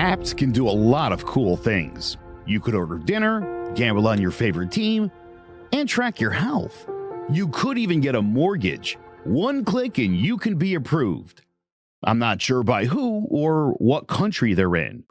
Apps can do a lot of cool things. You could order dinner, gamble on your favorite team, and track your health. You could even get a mortgage. One click and you can be approved. I'm not sure by who or what country they're in.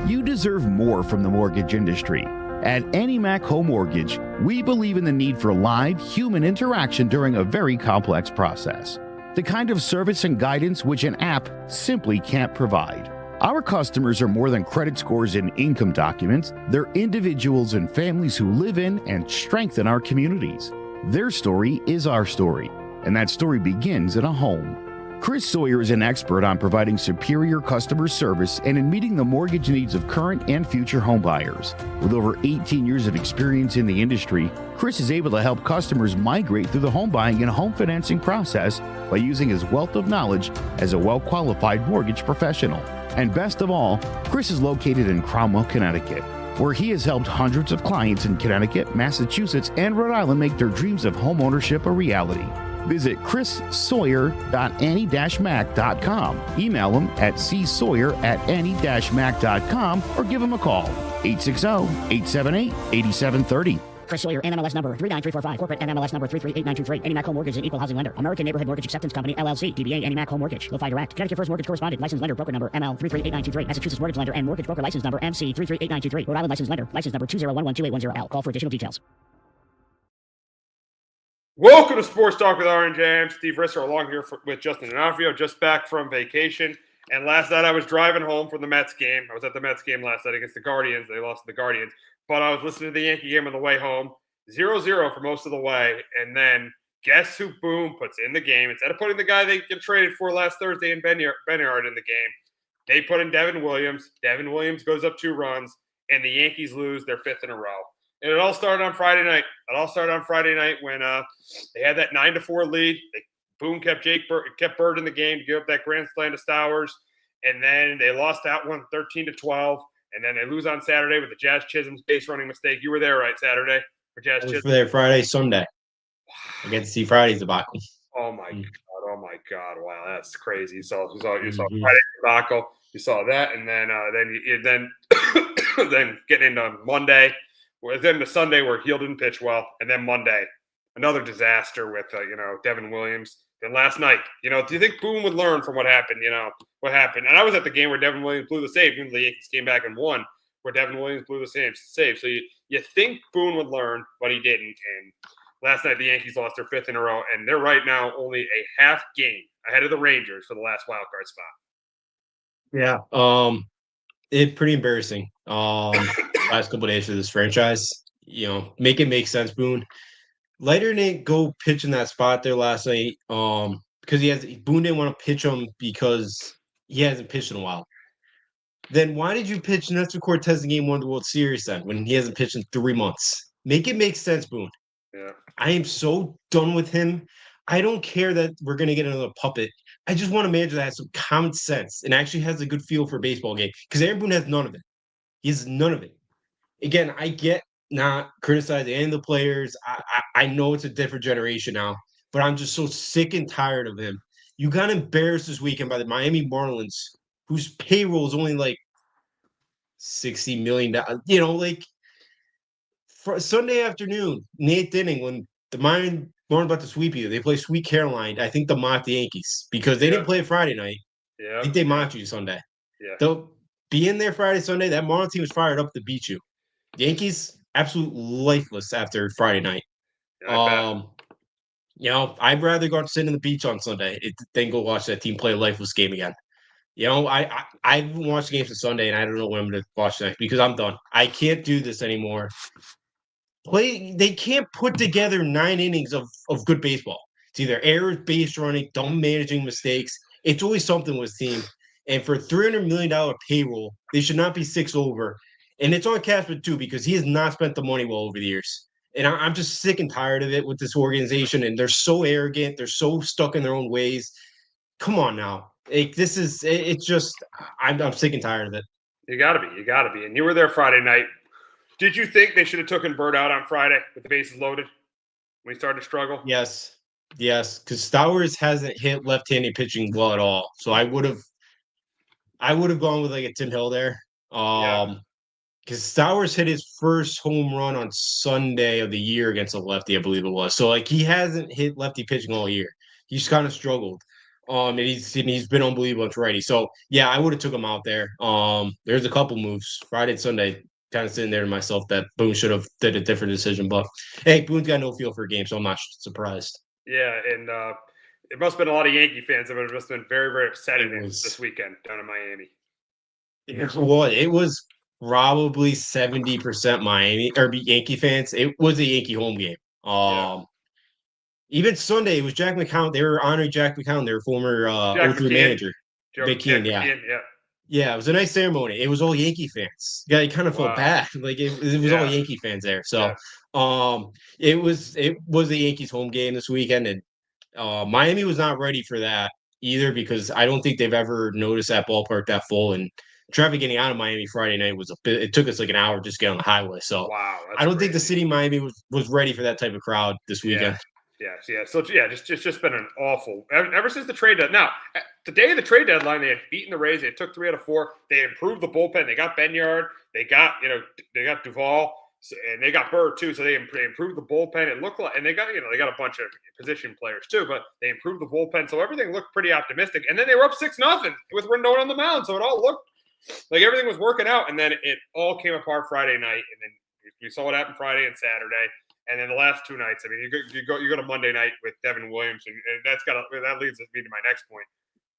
You deserve more from the mortgage industry. At AnyMac Home Mortgage, we believe in the need for live human interaction during a very complex process. The kind of service and guidance which an app simply can't provide. Our customers are more than credit scores and income documents. They're individuals and families who live in and strengthen our communities. Their story is our story, and that story begins in a home. Chris Sawyer is an expert on providing superior customer service and in meeting the mortgage needs of current and future homebuyers. With over 18 years of experience in the industry, Chris is able to help customers migrate through the home buying and home financing process by using his wealth of knowledge as a well-qualified mortgage professional. And best of all, Chris is located in Cromwell, Connecticut, where he has helped hundreds of clients in Connecticut, Massachusetts, and Rhode Island make their dreams of homeownership a reality. Visit chrissawyer.any-mac.com. Email him at csawyer@any-mac.com or give him a call, 860-878-8730. Chris Sawyer, NMLS number 39345, corporate NMLS number 338923. AnyMac Home Mortgage is an equal housing lender. American Neighborhood Mortgage Acceptance Company, LLC. DBA AnyMac Home Mortgage. Lo-Fi Direct. Connecticut First Mortgage Correspondent. License lender. Broker number ML 338923. Massachusetts Mortgage Lender and Mortgage Broker License number MC 338923. Rhode Island License Lender. License number 201128110L. Call for additional details. Welcome to Sports Talk with Orange. I'm Steve Risser, along here with Justin D'Onofrio, just back from vacation. And last night I was driving home from the Mets game. I was at the Mets game last night against the Guardians. They lost to the Guardians. But I was listening to the Yankee game on the way home. 0-0 for most of the way. And then guess who Boone puts in the game? Instead of putting the guy they get traded for last Thursday in Benyard in the game, they put in Devin Williams. Devin Williams goes up 2 runs, and the Yankees lose their 5th in a row. And it all started on Friday night. When they had that 9-4 lead. Boone kept Bird in the game to give up that grand slam to Stowers. And then they lost that one 13-12. And then they lose on Saturday with the Jazz Chisholm's base running mistake. You were there, right, Saturday? For Jazz Chisholm? I was there Friday, Sunday. I get to see Friday's debacle. Oh, my God. Wow, that's crazy. You saw Friday's debacle. You saw that. And then then getting into Monday. Then the Sunday where Heel didn't pitch well, and then Monday, another disaster with Devin Williams. And last night, do you think Boone would learn from what happened? What happened? And I was at the game where Devin Williams blew the save, even though the Yankees came back and won, where Devin Williams blew the save. So you think Boone would learn, but he didn't. And last night the Yankees lost their 5th in a row, and they're right now only a half game ahead of the Rangers for the last wild card spot. Yeah, it's pretty embarrassing. Last couple of days for this franchise, make it make sense. Boone, Leiter didn't go pitch in that spot there last night, because Boone didn't want to pitch him because he hasn't pitched in a while. Then why did you pitch Nestor Cortez in Game 1 of the World Series then when he hasn't pitched in 3 months? Make it make sense, Boone. Yeah, I am so done with him. I don't care that we're gonna get another puppet. I just want a manager that has some common sense and actually has a good feel for a baseball game. Because Aaron Boone has none of it. He has none of it. Again, I get not criticizing any of the players. I know it's a different generation now, but I'm just so sick and tired of him. You got embarrassed this weekend by the Miami Marlins, whose payroll is only like $60 million. For Sunday afternoon, 8th inning, when the Marlins about to sweep you, they play Sweet Caroline. I think they'll mock the Yankees because they didn't play Friday night. Yeah, I think they mocked you Sunday. Yeah, they'll be in there Friday, Sunday. That Marlins team was fired up to beat you. Yankees, absolute lifeless after Friday night. I'd rather go out and sit on the beach on Sunday than go watch that team play a lifeless game again. I haven't watched the game since Sunday, and I don't know when I'm going to watch next because I'm done. I can't do this anymore. They can't put together 9 innings of good baseball. It's either errors, base running, dumb managing mistakes. It's always something with this team. And for $300 million payroll, they should not be 6 over. And it's on Casper, too, because he has not spent the money well over the years. And I'm just sick and tired of it with this organization. And they're so arrogant. They're so stuck in their own ways. Come on now. I'm sick and tired of it. You got to be. And you were there Friday night. Did you think they should have taken Bird out on Friday with the bases loaded when he started to struggle? Yes, because Stowers hasn't hit left-handed pitching well at all. So I would have gone with like a Tim Hill there. Yeah. Because Stowers hit his first home run on Sunday of the year against a lefty, I believe it was. So like he hasn't hit lefty pitching all year. He's kind of struggled. And he's been unbelievable at righty. So yeah, I would have took him out there. There's a couple moves Friday and Sunday, kind of sitting there to myself that Boone should have did a different decision. But hey, Boone's got no feel for a game, so I'm not surprised. Yeah, and it must have been a lot of Yankee fans that would have just been very, very upset at It him was this weekend down in Miami. it was probably 70% Miami or Yankee fans. It was a Yankee home game. Yeah. Even Sunday, it was Jack McCown. They were honoring Jack McCown, their former Jack 03 McKeon. manager. Jack McKeon, yeah. McKeon, yeah. Yeah, it was a nice ceremony. It was all Yankee fans. Yeah, it kind of felt Wow. bad. Like it was all Yeah. Yankee fans there. So Yeah. it was a Yankees home game this weekend, and Miami was not ready for that either because I don't think they've ever noticed that ballpark that full. And traffic getting out of Miami Friday night was a bit. It took us like an hour just to get on the highway. So Wow. I That's don't think the crazy. city of Miami was ready for that type of crowd this weekend. Yeah. So yeah, just been an awful ever since the trade deadline. Now, the day of the trade deadline, they had beaten the Rays. They took 3 out of 4. They improved the bullpen. They got Benyard. They got Duvall, and they got Bird too. So they improved the bullpen. It looked like, and they got a bunch of position players too, but they improved the bullpen. So everything looked pretty optimistic. And then they were up 6-0 with Rendon on the mound. So it all looked like everything was working out. And then it all came apart Friday night, and then we saw what happened Friday and Saturday. And then the last 2 nights, I mean, you go to Monday night with Devin Williams, and that leads me to my next point.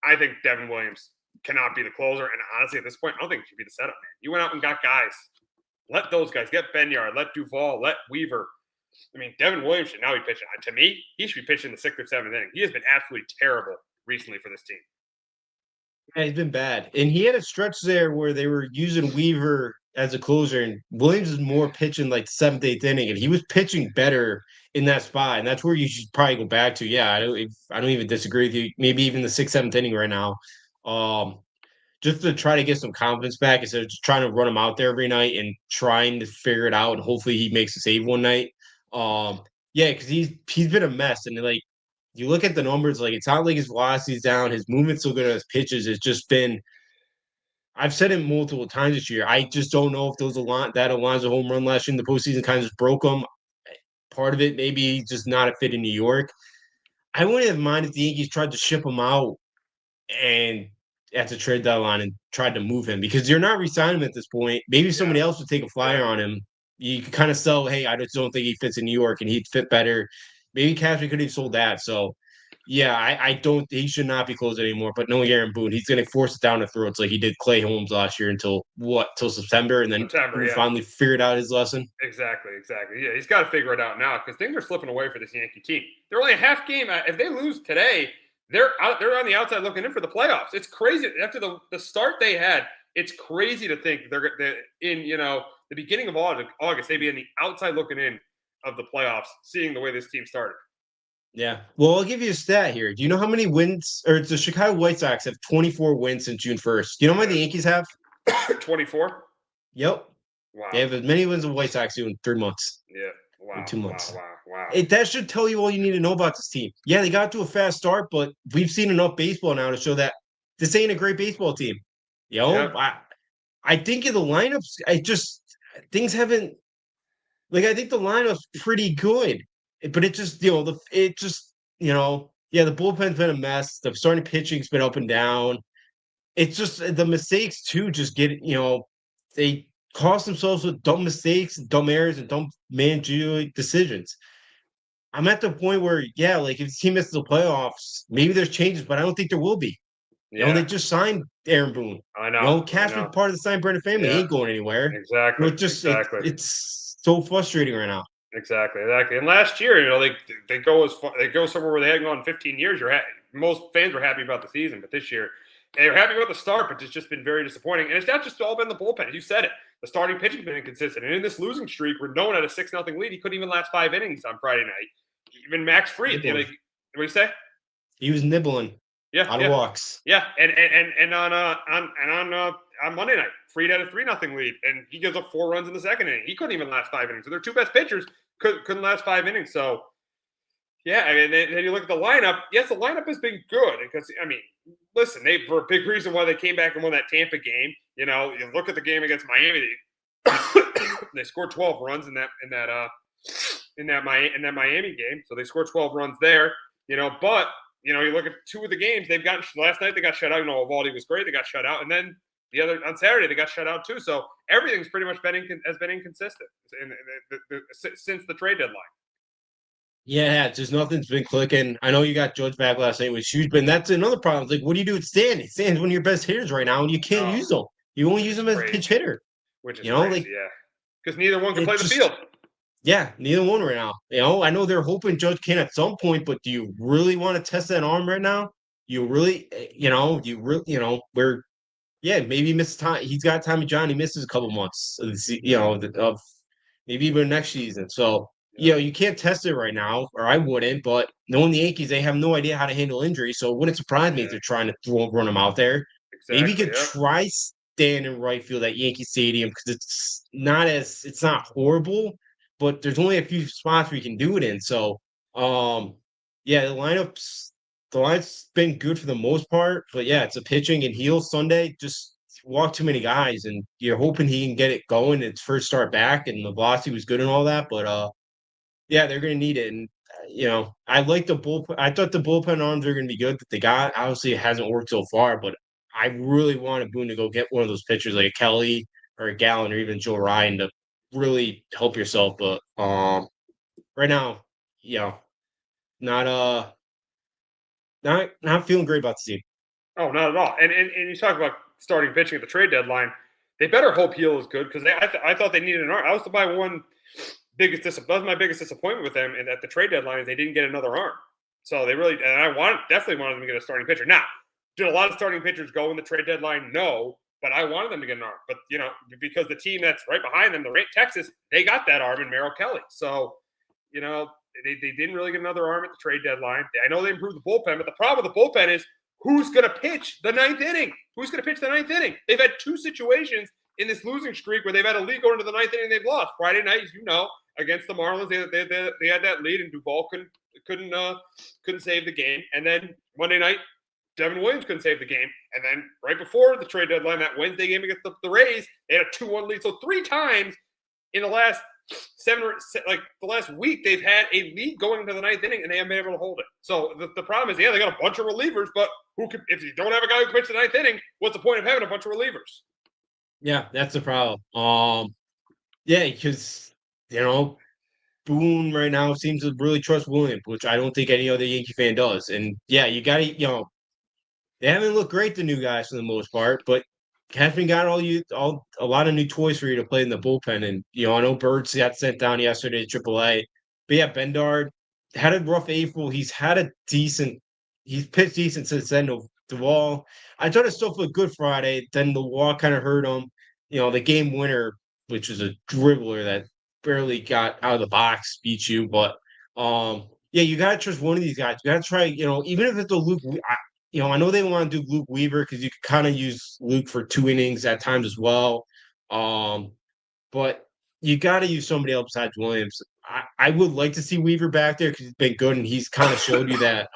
I think Devin Williams cannot be the closer, and honestly, at this point, I don't think he should be the setup man. You went out and got guys. Let those guys get Benyard, let Duvall, let Weaver. I mean, Devin Williams should now be pitching. To me, he should be pitching the 6th or 7th inning. He has been absolutely terrible recently for this team. Yeah, he's been bad. And he had a stretch there where they were using Weaver as a closer, and Williams is more pitching like 7th, 8th inning, and he was pitching better in that spot. And that's where you should probably go back to. Yeah, I don't even disagree with you. Maybe even the 6th, 7th inning right now. Just to try to get some confidence back instead of just trying to run him out there every night and trying to figure it out. And hopefully he makes a save one night. Yeah, because he's been a mess. And like you look at the numbers, like it's not like his velocity's down, his movement's still good on his pitches. It's just been I've said it multiple times this year. I just don't know if that Alonso home run last year in the postseason kind of just broke him. Part of it maybe just not a fit in New York. I wouldn't have minded if the Yankees tried to ship him out and at the trade deadline and tried to move him because you're not re-signing him at this point. Maybe somebody else would take a flyer on him. You could kind of sell, hey, I just don't think he fits in New York and he'd fit better. Maybe Cashman could have sold that. So, yeah, I don't. He should not be closed anymore. But knowing Aaron Boone, he's going to force it down the throats like he did Clay Holmes last year until September, and then Boone finally figured out his lesson. Exactly. Yeah, he's got to figure it out now because things are slipping away for this Yankee team. They're only a half game. If they lose today, they're on the outside looking in for the playoffs. It's crazy after the start they had. It's crazy to think they're in the beginning of August. They'd be on the outside looking in of the playoffs, seeing the way this team started. Yeah. Well, I'll give you a stat here. Do you know how many wins, or the Chicago White Sox have 24 wins since June 1st? Do you know how many the Yankees have? 24? Yep. Wow. They have as many wins as the White Sox do in 3 months. Yeah. Wow. In 2 months. Wow. That should tell you all you need to know about this team. Yeah, they got to a fast start, but we've seen enough baseball now to show that this ain't a great baseball team. I think in the lineups, things haven't I think the lineup's pretty good. But it just, the bullpen's been a mess. The starting pitching's been up and down. It's just the mistakes too. Just they cost themselves with dumb mistakes, dumb errors, and dumb managerial decisions. I'm at the point where, if the team misses the playoffs, maybe there's changes, but I don't think there will be. Yeah. They just signed Aaron Boone. I know. Cashman's part of the signed Brendan family. He ain't going anywhere. Exactly. It's so frustrating right now. Exactly. And last year, they go somewhere where they hadn't gone in 15 years. Most fans were happy about the season, but this year they were happy about the start, but it's just been very disappointing. And it's not just all been the bullpen. As you said it, the starting pitching's been inconsistent. And in this losing streak, Rendon had a 6-0 lead. He couldn't even last 5 innings on Friday night. Even Max Fried, what do you say? He was nibbling. Out of walks. Yeah, and on Monday night, Fried had a 3-0 lead, and he gives up 4 runs in the second inning. He couldn't even last 5 innings. So their 2 best pitchers couldn't last 5 innings. So, Yeah, I mean, then you look at the lineup. Yes, the lineup has been good because, I mean, listen, they were a big reason why they came back and won that Tampa game. You look at the game against Miami. They scored 12 runs in that Miami game. So they scored 12 runs there. But you look at two of the games they've gotten last night. They got shut out. Evaldi was great. They got shut out, and then on Saturday they got shut out too. So everything's pretty much has been inconsistent since the trade deadline. Yeah, just nothing's been clicking. I know you got Judge back last night with huge, but that's another problem. It's like, what do you do with Stan? Stan's one of your best hitters right now, and you can't use him. You only use him as a pinch hitter. Which is crazy, yeah. Because neither one can play the field. Yeah, neither one right now. I know they're hoping Judge can at some point, but do you really want to test that arm right now? You really, where, yeah, maybe he misses time. He's got Tommy John. He misses a couple months of maybe even next season. So, you can't test it right now, or I wouldn't. But knowing the Yankees, they have no idea how to handle injuries. So it wouldn't surprise me if they're trying to run him out there. Exactly, maybe you could try stand in right field at Yankee Stadium because it's not horrible, but there's only a few spots where you can do it in. So, yeah, the line's been good for the most part, but yeah, it's a pitching and heels Sunday. Just walk too many guys, and you're hoping he can get it going. It's first start back, and the velocity was good and all that, but yeah, they're gonna need it. And I like the bullpen. I thought the bullpen arms are gonna be good that they got. Obviously, it hasn't worked so far, but I really wanted Boone to go get one of those pitchers like a Kelly or a Gallen or even Joe Ryan to really help yourself. But right now, not not feeling great about the team. Oh, not at all. And you talk about starting pitching at the trade deadline. They better hope Heel is good because I thought they needed an arm. I was my that was my biggest disappointment with them and at the trade deadline is they didn't get another arm. So they really, and I definitely wanted them to get a starting pitcher. Now, did a lot of starting pitchers go in the trade deadline? No, but I wanted them to get an arm. But because the team that's right behind them, Texas, they got that arm in Merrill Kelly. So they didn't really get another arm at the trade deadline. I know they improved the bullpen, but the problem with the bullpen is who's going to pitch the ninth inning? Who's going to pitch the ninth inning? They've had two situations in this losing streak where they've had a lead going into the ninth inning. They've lost Friday night, as you know, against the Marlins. They had that lead, and Duvall couldn't save the game. And then Monday night, Devin Williams couldn't save the game. And then right before the trade deadline, that Wednesday game against the Rays, they had a 2-1 lead. So three times in the last the last week, they've had a lead going into the ninth inning, and they haven't been able to hold it. So the problem is, they got a bunch of relievers, but if you don't have a guy who can pitch the ninth inning, what's the point of having a bunch of relievers? Yeah, that's the problem. Yeah, because Boone right now seems to really trust Williams, which I don't think any other Yankee fan does. And yeah, you got to they haven't looked great, the new guys for the most part, but Cashman got a lot of new toys for you to play in the bullpen. And I know Birds got sent down yesterday to AAA, but yeah, Bendard had a rough April. He's pitched decent since then. The wall, I thought his stuff looked good Friday. Then the wall kind of hurt him. The game winner, which was a dribbler that barely got out of the box, beat you. But yeah, you gotta trust one of these guys. You gotta try. Even if it's a Luke. I know they want to do Luke Weaver because you could kind of use Luke for 2 innings at times as well. But you got to use somebody else besides Williams. I would like to see Weaver back there because he's been good and he's kind of showed you that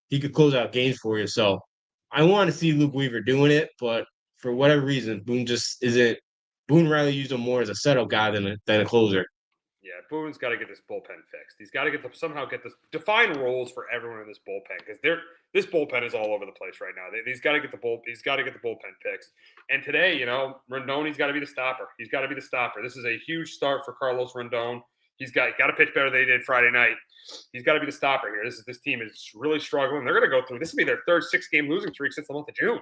he could close out games for you. So I want to see Luke Weaver doing it, but for whatever reason, Boone just isn't. Boone rather use him more as a setup guy than a closer. Yeah, Boone's got to get this bullpen fixed. He's got to somehow get this define roles for everyone in this bullpen because this bullpen is all over the place right now. He's got to get the bullpen fixed. And today, Rondoni's got to be the stopper. He's got to be the stopper. This is a huge start for Carlos Rondon. He's got to pitch better than he did Friday night. He's got to be the stopper here. This team is really struggling. They're going to go through. This will be their third 6-game losing streak since the month of June.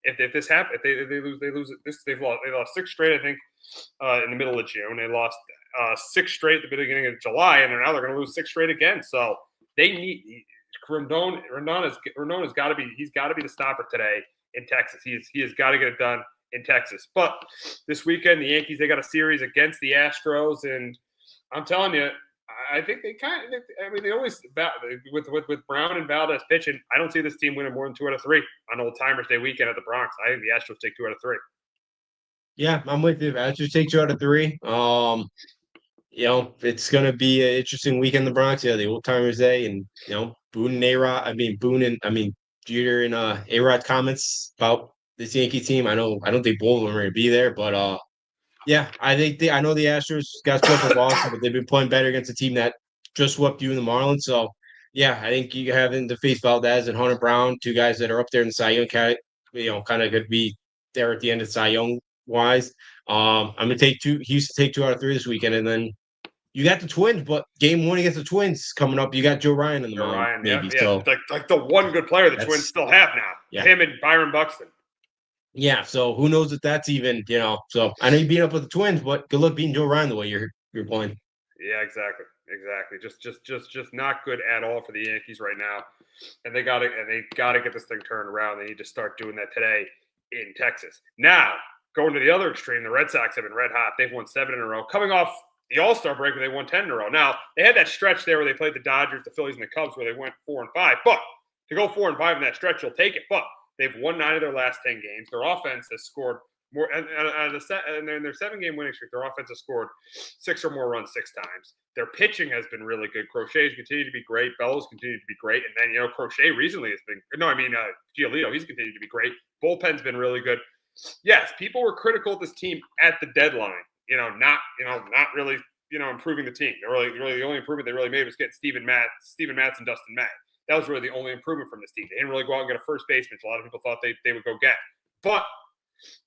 If this happens, if they lose this. They lost 6 straight, I think, in the middle of June. They lost 6 straight at the beginning of July, and now they're going to lose 6 straight again. So they need Rondon has got to be. He's got to be the stopper today in Texas. He has got to get it done in Texas. But this weekend, the Yankees, they got a series against the Astros, and I'm telling you, I think they they always with Brown and Valdez pitching. I don't see this team winning more than 2 out of 3 on Old Timers Day weekend at the Bronx. I think the Astros take 2 out of 3. Yeah, I'm with you. Astros take 2 out of 3. it's going to be an interesting weekend in the Bronx. Yeah, the Old Timers Day, and Boone and A-Rod. Jeter and A-Rod comments about this Yankee team. I don't think both of them are going to be there, but yeah, I know the Astros got swept by Boston, but they've been playing better against a team that just swept you in the Marlins. So yeah, I think you have in the face Valdez and Hunter Brown, two guys that are up there in the Cy Young cat, kind of could be there at the end of Cy Young wise. I'm gonna take Houston take 2 out of 3 this weekend, and then you got the Twins, but game 1 against the Twins coming up. You got Joe Ryan in the Joe mound, Ryan, maybe. yeah. So Like the one good player the that's Twins still have now. Yeah. Him and Byron Buxton. yeah. So who knows if that's even So I know you beat up with the Twins, but good luck beating Joe Ryan the way you're playing. Yeah, exactly. Just not good at all for the Yankees right now. And they gotta get this thing turned around. They need to start doing that today in Texas. Now, going to the other extreme, the Red Sox have been red hot. They've won 7 in a row. Coming off the All-Star break where they won 10 in a row. Now, they had that stretch there where they played the Dodgers, the Phillies, and the Cubs where they went 4 and 5. But to go 4 and 5 in that stretch, you'll take it. But they've won 9 of their last 10 games. Their offense has scored more, and in their 7-game winning streak, their offense has scored 6 or more runs 6 times. Their pitching has been really good. Crochet's continued to be great. Bellows continued to be great. And then, Crochet recently has been Giolito, he's continued to be great. Bullpen's been really good. Yes, people were critical of this team at the deadline. Not really, improving the team. Really the only improvement they really made was getting Steven Matz and Dustin May. That was really the only improvement from this team. They didn't really go out and get a first baseman, which a lot of people thought they would go get. But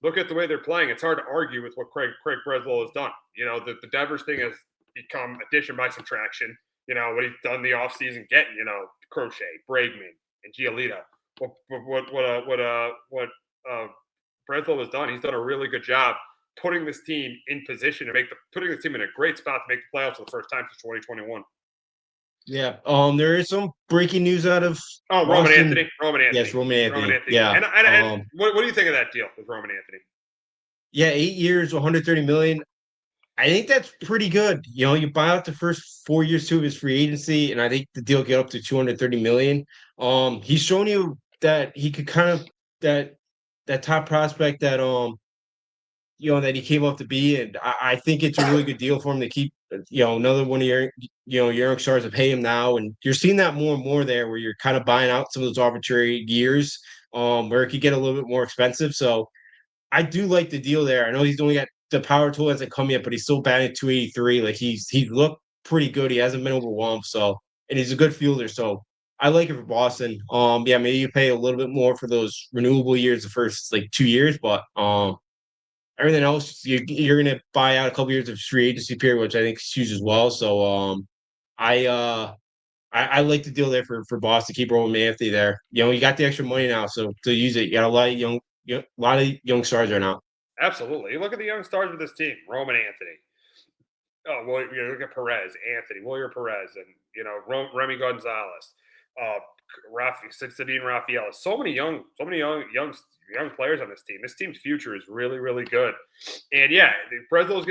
look at the way they're playing. It's hard to argue with what Craig Breslow has done. The Devers thing has become addition by subtraction. What he's done in the offseason, getting, Crochet, Bregman, and Giolito. What Breslow has done, he's done a really good job putting this team in position to putting this team in a great spot to make the playoffs for the first time since 2021. Yeah. There is some breaking news out of Roman Anthony. Yes, Roman Anthony. Yeah. And what do you think of that deal with Roman Anthony? Yeah, 8 years, 130 million. I think that's pretty good. You buy out the first 4 years to his free agency, and I think the deal get up to 230 million. He's shown you that he could kind of that top prospect that that he came up to be, and I think it's a really good deal for him to keep another one of your young stars to pay him now, and you're seeing that more and more there where you're kind of buying out some of those arbitrary years where it could get a little bit more expensive. So I do like the deal there. I know he's only got the power tool hasn't come yet, but he's still batting 283. Like he's looked pretty good. He hasn't been overwhelmed. So, and he's a good fielder. So I like it for Boston. Yeah, maybe you pay a little bit more for those renewable years, the first 2 years, but everything else you're gonna buy out a couple years of free agency period, which I think is huge as well. So I like the deal there for Boston. Keep Roman Anthony there. You got the extra money now, so to use it, you got a lot of young stars right now. Absolutely. You look at the young stars with this team. Roman Anthony. Oh, well, look at Perez, Anthony, Wilyer Perez, and Remy Gonzalez, Cedine Rafaela. So many young players on this team. This team's future is really, really good. And yeah, Breslow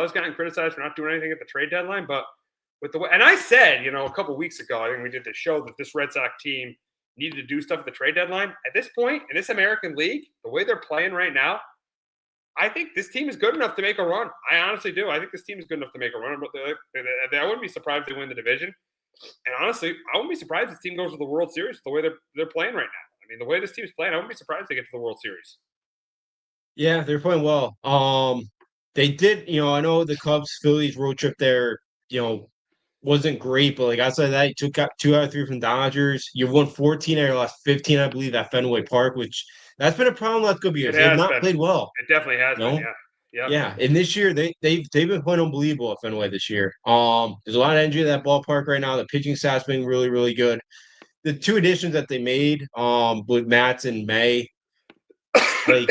has gotten criticized for not doing anything at the trade deadline, but with the way, and I said, a couple weeks ago, I think we did the show that this Red Sox team needed to do stuff at the trade deadline. At this point in this American League, the way they're playing right now, I think this team is good enough to make a run. I honestly do. I think this team is good enough to make a run. But I wouldn't be surprised if they win the division. And honestly, I wouldn't be surprised if this team goes to the World Series the way they're playing right now. I mean, the way this team's playing, I wouldn't be surprised if they get to the World Series. Yeah, they're playing well. They did, I know the Cubs Phillies road trip there, wasn't great, but outside of that, you took out 2 out of 3 from Dodgers. You've won 14 out of your last 15, I believe, at Fenway Park, which that's been a problem last couple years. They've not played well. It definitely has been, yeah. Yep. Yeah, and this year they've been playing unbelievable at Fenway this year. There's a lot of energy at that ballpark right now. The pitching staff's been really, really good. The 2 additions that they made, with Matz and May, I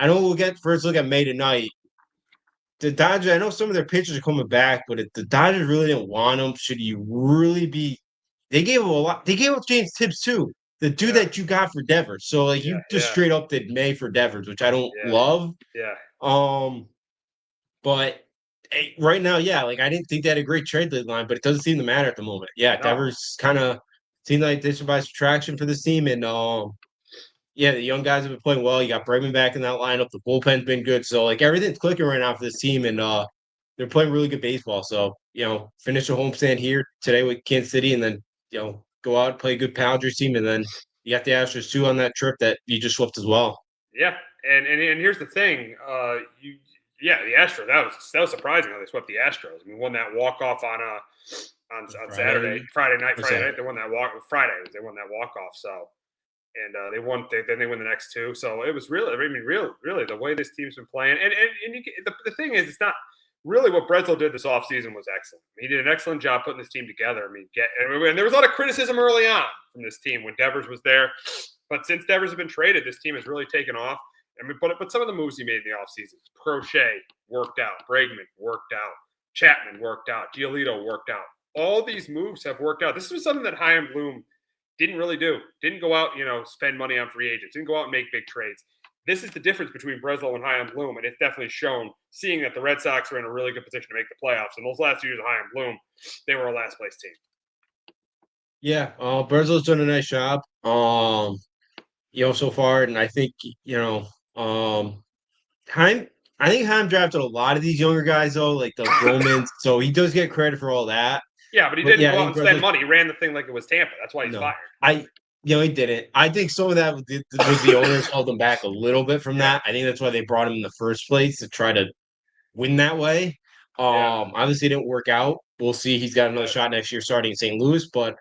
know we'll first look at May tonight. The Dodgers, I know some of their pitchers are coming back, but if the Dodgers really didn't want them, should you really be? They gave up a lot. They gave up James Tibbs too, the dude that you got for Devers. So you just straight up did May for Devers, which I don't love. Yeah. But right now, I didn't think they had a great trade deadline, but it doesn't seem to matter at the moment. Yeah, no. Devers kind of seemed like addition by subtraction for this team, and the young guys have been playing well. You got Bregman back in that lineup. The bullpen's been good, so everything's clicking right now for this team, and they're playing really good baseball. So, finish a homestand here today with Kansas City, and then, go out and play a good Padres team. And then you got the Astros too on that trip that you just swept as well. Yeah, and here's the thing, the Astros, that was surprising how they swept the Astros. I mean, won that walk off on Friday night. They won that walk. Friday they won that walk off. So, and they won. Then they won the next two. So it was really, really the way this team's been playing. And the thing is, it's not really what Breslow did this offseason was excellent. He did an excellent job putting this team together. I mean, and there was a lot of criticism early on from this team when Devers was there. But since Devers has been traded, this team has really taken off. I mean, but some of the moves he made in the offseason, Crochet worked out, Bregman worked out, Chapman worked out, Giolito worked out. All these moves have worked out. This was something that Chaim Bloom didn't really do. Didn't go out, spend money on free agents. Didn't go out and make big trades. This is the difference between Breslow and Chaim Bloom, and it's definitely shown, seeing that the Red Sox are in a really good position to make the playoffs. And those last 2 years of Chaim Bloom, they were a last-place team. Yeah, Breslow's done a nice job. So far, and I think Chaim drafted a lot of these younger guys though, like the Romans. So he does get credit for all that. Yeah, but he didn't go out and spend money. He ran the thing like it was Tampa. That's why he's fired. He didn't. I think some of that was the owners held him back a little bit from that. I think that's why they brought him in the first place, to try to win that way. Obviously it didn't work out. We'll see. He's got another shot next year starting in St. Louis, but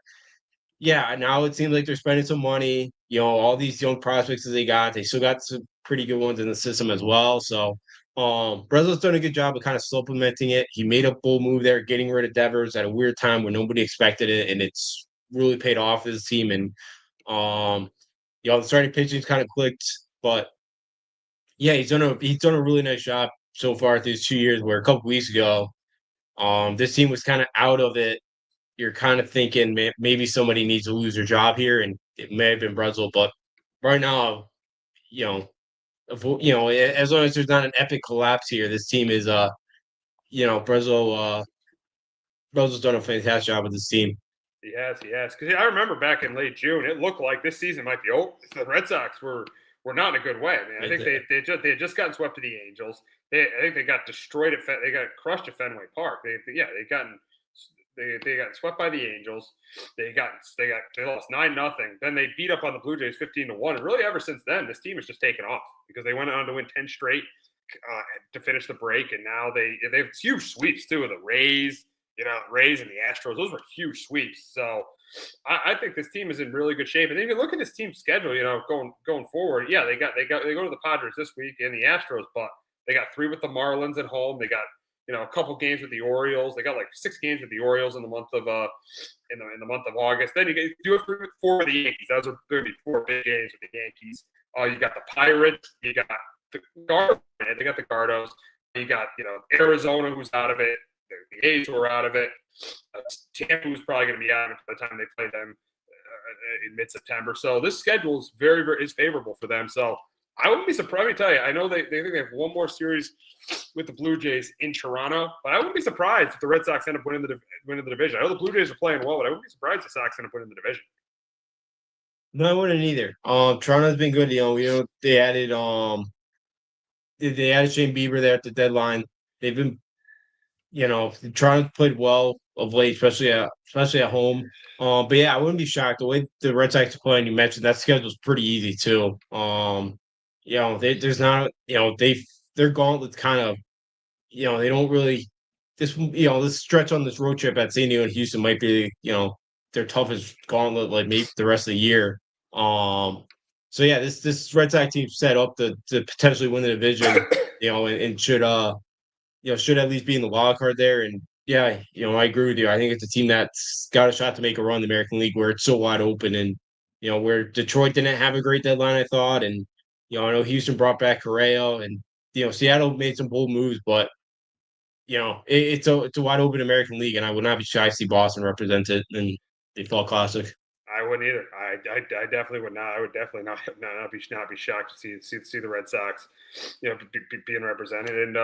yeah, now it seems like they're spending some money. All these young prospects that they still got some pretty good ones in the system as well. So Breslow's done a good job of kind of supplementing it. He made a bold move there, getting rid of Devers at a weird time when nobody expected it, and it's really paid off for his team. And the starting pitching's kind of clicked, but yeah, he's done a really nice job so far these 2 years. Where a couple weeks ago, this team was kind of out of it. You're kind of thinking maybe somebody needs to lose their job here, and it may have been Breslow. But right now, as long as there's not an epic collapse here, this team is Breslow's done a fantastic job with this team. He has. Because I remember back in late June, it looked like this season might be over. The Red Sox were not in a good way. I mean, I think they had just gotten swept to the Angels. I think they got destroyed they got crushed at Fenway Park. They got swept by the Angels. They lost 9-0. Then they beat up on the Blue Jays 15-1. And really, ever since then, this team has just taken off because they went on to win 10 straight to finish the break. And now they have huge sweeps too of the Rays. Rays and the Astros. Those were huge sweeps. So I think this team is in really good shape. And then you look at this team's schedule. Going forward. Yeah, they go to the Padres this week and the Astros, but they got 3 with the Marlins at home. They got a couple games with the Orioles. They got like 6 games with the Orioles in the month of in the month of August. Then you do 4 with the Yankees. Those are going to be 4 big games with the Yankees. You got the Pirates. You got the Gardos. They got the Gardos. You got Arizona, who's out of it. The A's who are out of it. Tampa, who's probably going to be out of it by the time they play them in mid-September. So this schedule is very, very favorable for them. So I wouldn't be surprised. Let me tell you, I know they think they have one more series with the Blue Jays in Toronto, but I wouldn't be surprised if the Red Sox end up winning the division. I know the Blue Jays are playing well, but I wouldn't be surprised if the Sox end up winning the division. No, I wouldn't either. Toronto's been good. They added Shane Bieber there at the deadline. They've been, Toronto played well of late, especially at home. But yeah, I wouldn't be shocked the way the Red Sox are playing. You mentioned that schedule's pretty easy too. There's not, their gauntlet's kind of, they don't really, this stretch on this road trip at San Diego and Houston might be, their toughest gauntlet, like maybe the rest of the year. So yeah, this Red Sox team set up to potentially win the division, and should at least be in the wild card there. And yeah, I agree with you. I think it's a team that's got a shot to make a run in the American League where it's so wide open, and where Detroit didn't have a great deadline, I thought, and I know Houston brought back Correa, and Seattle made some bold moves, but it's a wide open American League, and I would not be shy to see Boston represented in the Fall Classic. I wouldn't either. I definitely would not. I would definitely not be shocked to see the Red Sox, being represented. And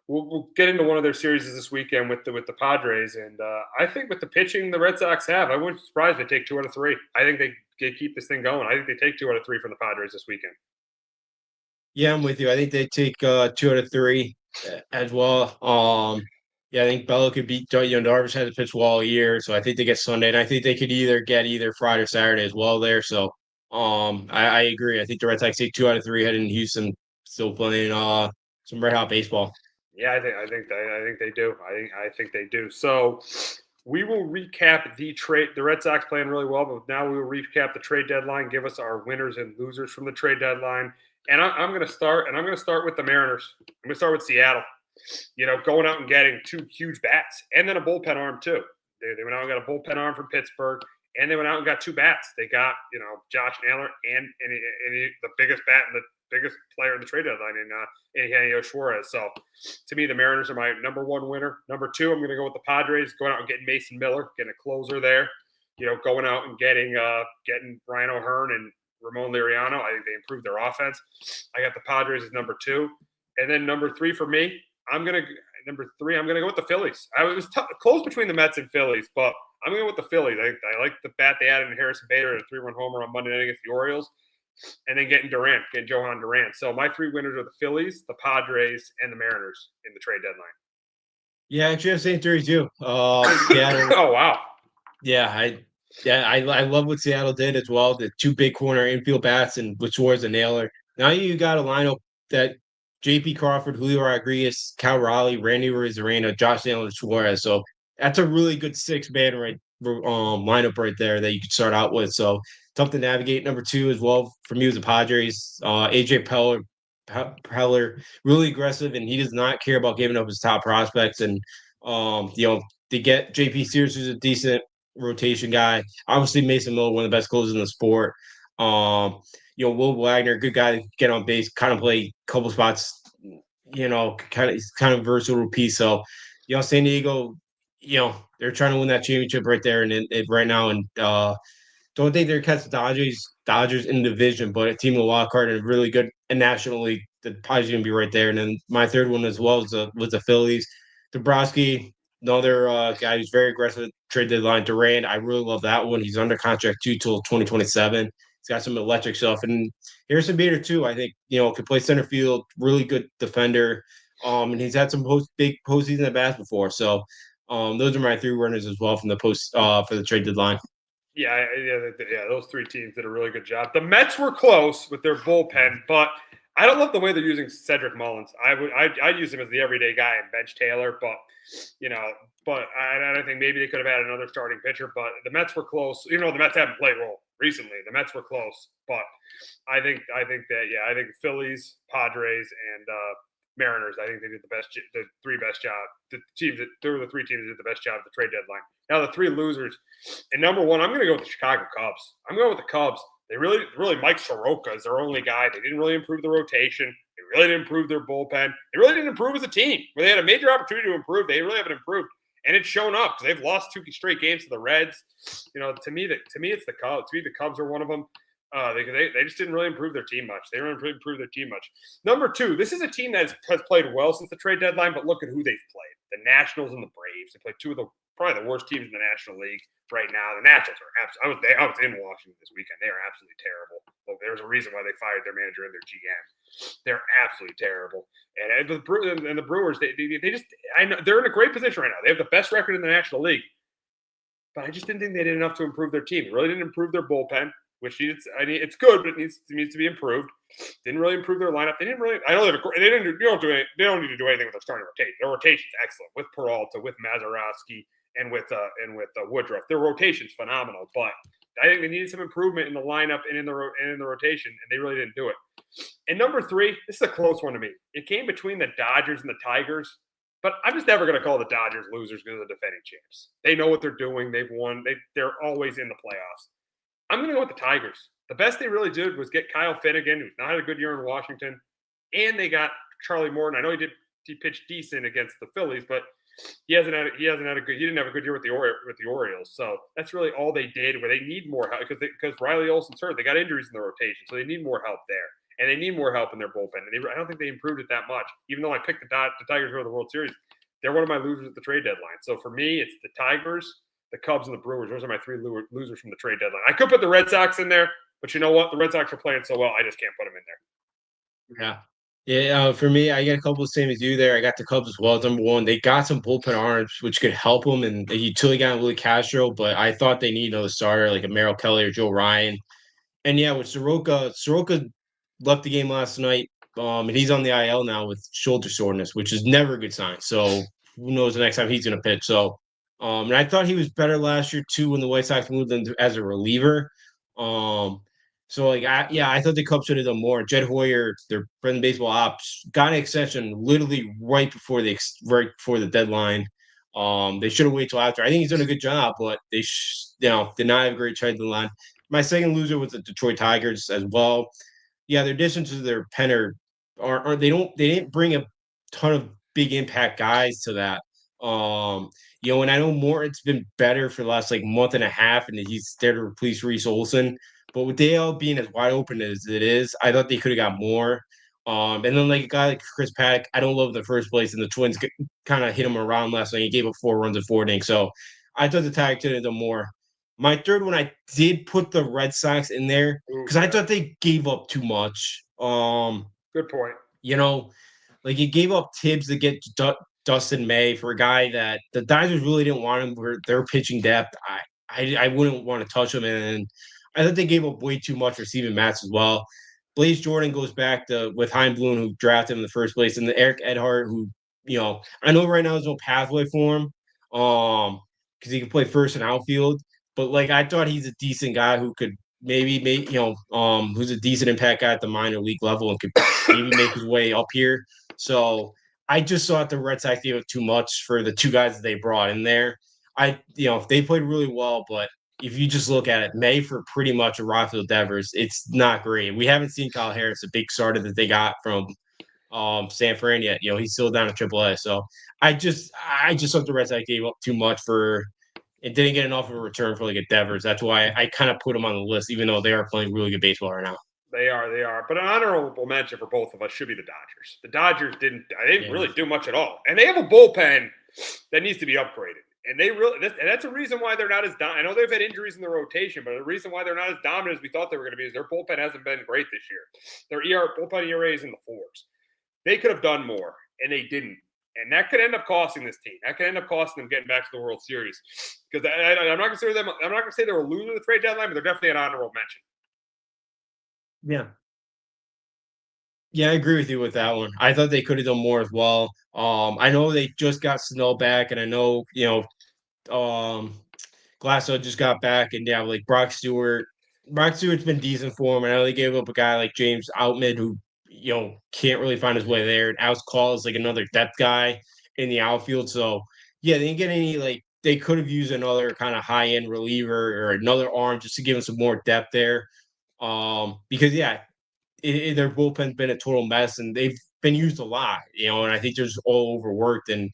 we'll get into one of their series this weekend with the Padres. And I think with the pitching the Red Sox have, I wouldn't be surprised if they take 2 out of 3. I think they keep this thing going. I think they take 2 out of 3 from the Padres this weekend. Yeah, I'm with you. I think they take 2 out of 3 as well. Yeah, I think Belo could beat, Darvish had to pitch well all year, so I think they get Sunday, and I think they could get either Friday or Saturday as well there. So, I agree. I think the Red Sox take 2 out of 3 heading in Houston, still playing some red hot baseball. Yeah, I think they do. I think they do. So we will recap the trade. The Red Sox playing really well, but now we will recap the trade deadline. Give us our winners and losers from the trade deadline. And I'm going to start. And I'm going to start with the Mariners. I'm going to start with Seattle. Going out and getting 2 huge bats and then a bullpen arm too. They went out and got a bullpen arm from Pittsburgh, and they went out and got 2 bats. They got Josh Naylor and the biggest bat and the biggest player in the trade deadline in Eugenio Suarez. So to me, the Mariners are my number 1 winner. Number 2, I'm going to go with the Padres, going out and getting Mason Miller, getting a closer there. Going out and getting Ryan O'Hearn and Ramon Liriano. I think they improved their offense. I got the Padres as number 2, and then number 3 for me. I'm gonna go with the Phillies. It was close between the Mets and Phillies, but I'm going to go with the Phillies. I like the bat they added in Harrison Bader, a 3-run homer on Monday night against the Orioles, and then getting Johan Durant. So my 3 winners are the Phillies, the Padres, and the Mariners in the trade deadline. Yeah, actually, I have same theory too. Seattle. Oh wow. Yeah, I love what Seattle did as well. The 2 big corner infield bats and with Suarez and Naylor. Now you got a lineup that J.P. Crawford, Julio Rodriguez, Cal Raleigh, Randy Arozarena, Josh Naylor, Suarez. So that's a really good 6-man lineup right there that you could start out with. So tough to navigate. Number 2 as well for me was the Padres. AJ Preller, really aggressive, and he does not care about giving up his top prospects. And they get JP Sears, who's a decent rotation guy. Obviously, Mason Miller, one of the best closers in the sport. Will Wagner, good guy to get on base, kind of play a couple spots, kind of versatile piece. So, San Diego, they're trying to win that championship right there and right now. And don't think they're catch the Dodgers in the division, but a team with a wild card and really good in National League. The Padres going to be right there. And then my 3rd one as well was the Phillies. Dombrowski, another guy who's very aggressive trade deadline. Durant, I really love that one. He's under contract too till 2027. He's got some electric stuff. And Harrison Bader too, I think, could play center field, really good defender. And he's had some big postseason at bats before. So those are my 3 runners as well from the for the trade deadline. Yeah, those 3 teams did a really good job. The Mets were close with their bullpen, but I don't love the way they're using Cedric Mullins. I'd use him as the everyday guy and bench Taylor, but I think maybe they could have had another starting pitcher. But the Mets were close. The Mets haven't played well recently. The Mets were close, but I think the Phillies, Padres, and Mariners. I think they did the 3 best job. There were the 3 teams that did the best job at the trade deadline. Now the 3 losers, and number 1, I'm going to go with the Chicago Cubs. I'm going with the Cubs. They really Mike Soroka is their only guy. They didn't really improve the rotation. They really didn't improve their bullpen. They really didn't improve as a team. Where they had a major opportunity to improve, they really haven't improved, and it's shown up because they've lost 2 straight games to the Reds. To me, it's the Cubs. To me, the Cubs are one of them. They just didn't really improve their team much. They didn't really improve their team much. Number 2, this is a team that has played well since the trade deadline, but look at who they've played. The Nationals and the Braves. They played 2 of probably the worst teams in the National League right now. The Nationals are absolutely. I was in Washington this weekend. They are absolutely terrible. Well, there's a reason why they fired their manager and their GM. They're absolutely terrible. And the Brewers, they just. I know they're in a great position right now. They have the best record in the National League. But I just didn't think they did enough to improve their team. They really didn't improve their bullpen, which it's good, but it needs to be improved. Didn't really improve their lineup. They didn't really. I know they don't need to do anything with their starting rotation. Their rotation's excellent with Peralta, with Mazeroski, and with Woodruff. Their rotation's phenomenal, but I think they needed some improvement in the lineup and in the rotation, and they really didn't do it. And number 3, this is a close one to me. It came between the Dodgers and the Tigers. But I'm just never going to call the Dodgers losers because they're the defending champs. They know what they're doing. They've won. They're always in the playoffs. I'm going to go with the Tigers. The best they really did was get Kyle Finnegan, who's not had a good year in Washington, and they got Charlie Morton. I know he pitched decent against the Phillies, but he didn't have a good year with the Orioles. So that's really all they did. Where they need more help because Riley Olsen's hurt. They got injuries in the rotation, so they need more help there. And they need more help in their bullpen. And I don't think they improved it that much. Even though I picked the Tigers to go to the World Series, they're one of my losers at the trade deadline. So for me, it's the Tigers, the Cubs, and the Brewers. Those are my 3 losers from the trade deadline. I could put the Red Sox in there, but you know what? The Red Sox are playing so well, I just can't put them in there. Yeah. Yeah, for me, I got a couple of same as you there. I got the Cubs as well as number one. They got some bullpen arms which could help them, and the utility guy Willie Castro, but I thought they need another starter like a Merrill Kelly or Joe Ryan. And yeah, with Soroka left the game last night, and he's on the IL now with shoulder soreness, which is never a good sign. So who knows the next time he's going to pitch? So, and I thought he was better last year too when the White Sox moved him as a reliever. Um, so like I thought the Cubs should have done more. Jed Hoyer, their friend baseball ops, got an extension literally right before the deadline. They should have waited till after. I think he's done a good job, but they did not have a great trade deadline. My second loser was the Detroit Tigers as well. Yeah, their addition to their pennant are they didn't bring a ton of big impact guys to that. And I know Morton's been better for the last like month and a half, and he's there to replace Reese Olson. But with Dale being as wide open as it is, I thought they could have got more. And then like a guy like Chris Paddock, I don't love in the first place, and the Twins kind of hit him around last night. He gave up 4 runs in 4 innings, so I thought the Tigers could have done more. My third one, I did put the Red Sox in there because I thought they gave up too much. Good point. Like he gave up Tibbs to get Dustin May for a guy that the Dodgers really didn't want him for their pitching depth. I wouldn't want to touch him, and I thought they gave up way too much for Steven Matz as well. Blaze Jordan goes back to with Hein Bloom, who drafted him in the first place, and the Eric Edhart, who I know right now there's no pathway for him, because he can play first and outfield. But like I thought he's a decent guy who could maybe make who's a decent impact guy at the minor league level and could maybe make his way up here. So I just thought the Red Sox gave it too much for the 2 guys that they brought in there. They played really well, but if you just look at it, May for pretty much a Rafael Devers, it's not great. We haven't seen Kyle Harris, a big starter that they got from San Fran yet. He's still down at AAA. So I just thought the Red Sox gave up too much for it didn't get enough of a return for like a Devers. That's why I kind of put them on the list, even though they are playing really good baseball right now. They are. But an honorable mention for both of us should be the Dodgers. The Dodgers didn't really do much at all. And they have a bullpen that needs to be upgraded. And that's a reason why they're not as dominant. I know they've had injuries in the rotation, but the reason why they're not as dominant as we thought they were going to be is their bullpen hasn't been great this year. Their bullpen ERA is in the 4s. They could have done more, and they didn't. And that could end up costing this team. That could end up costing them getting back to the World Series. Because I'm not going to say they're a loser of the trade deadline, but they're definitely an honorable mention. Yeah, I agree with you with that one. I thought they could have done more as well. I know they just got Snell back, and I know Glasso just got back, and like Brock Stewart. Brock Stewart's been decent for him. I know they gave up a guy like James Outmid who can't really find his way there. And Alex Call is like another depth guy in the outfield. So yeah, they didn't get any they could have used another kind of high end reliever or another arm just to give them some more depth there. Because their bullpen's been a total mess and they've been used a lot, and I think they're just all overworked. And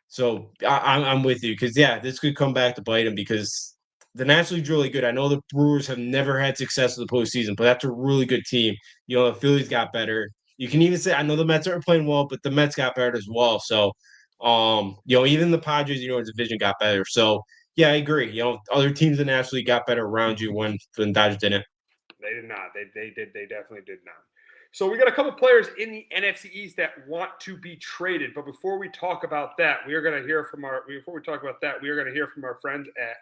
so I'm with you because this could come back to bite them because the National League's really good. I know the Brewers have never had success in the postseason, but that's a really good team. The Phillies got better. You can even say I know the Mets aren't playing well, but the Mets got better as well. So even the Padres, division got better. So yeah, I agree. Other teams in the National League got better around you when Dodgers didn't. They did not. They definitely did not. So we got a couple players in the NFC East that want to be traded. But before we talk about that, we are going to hear from our friends at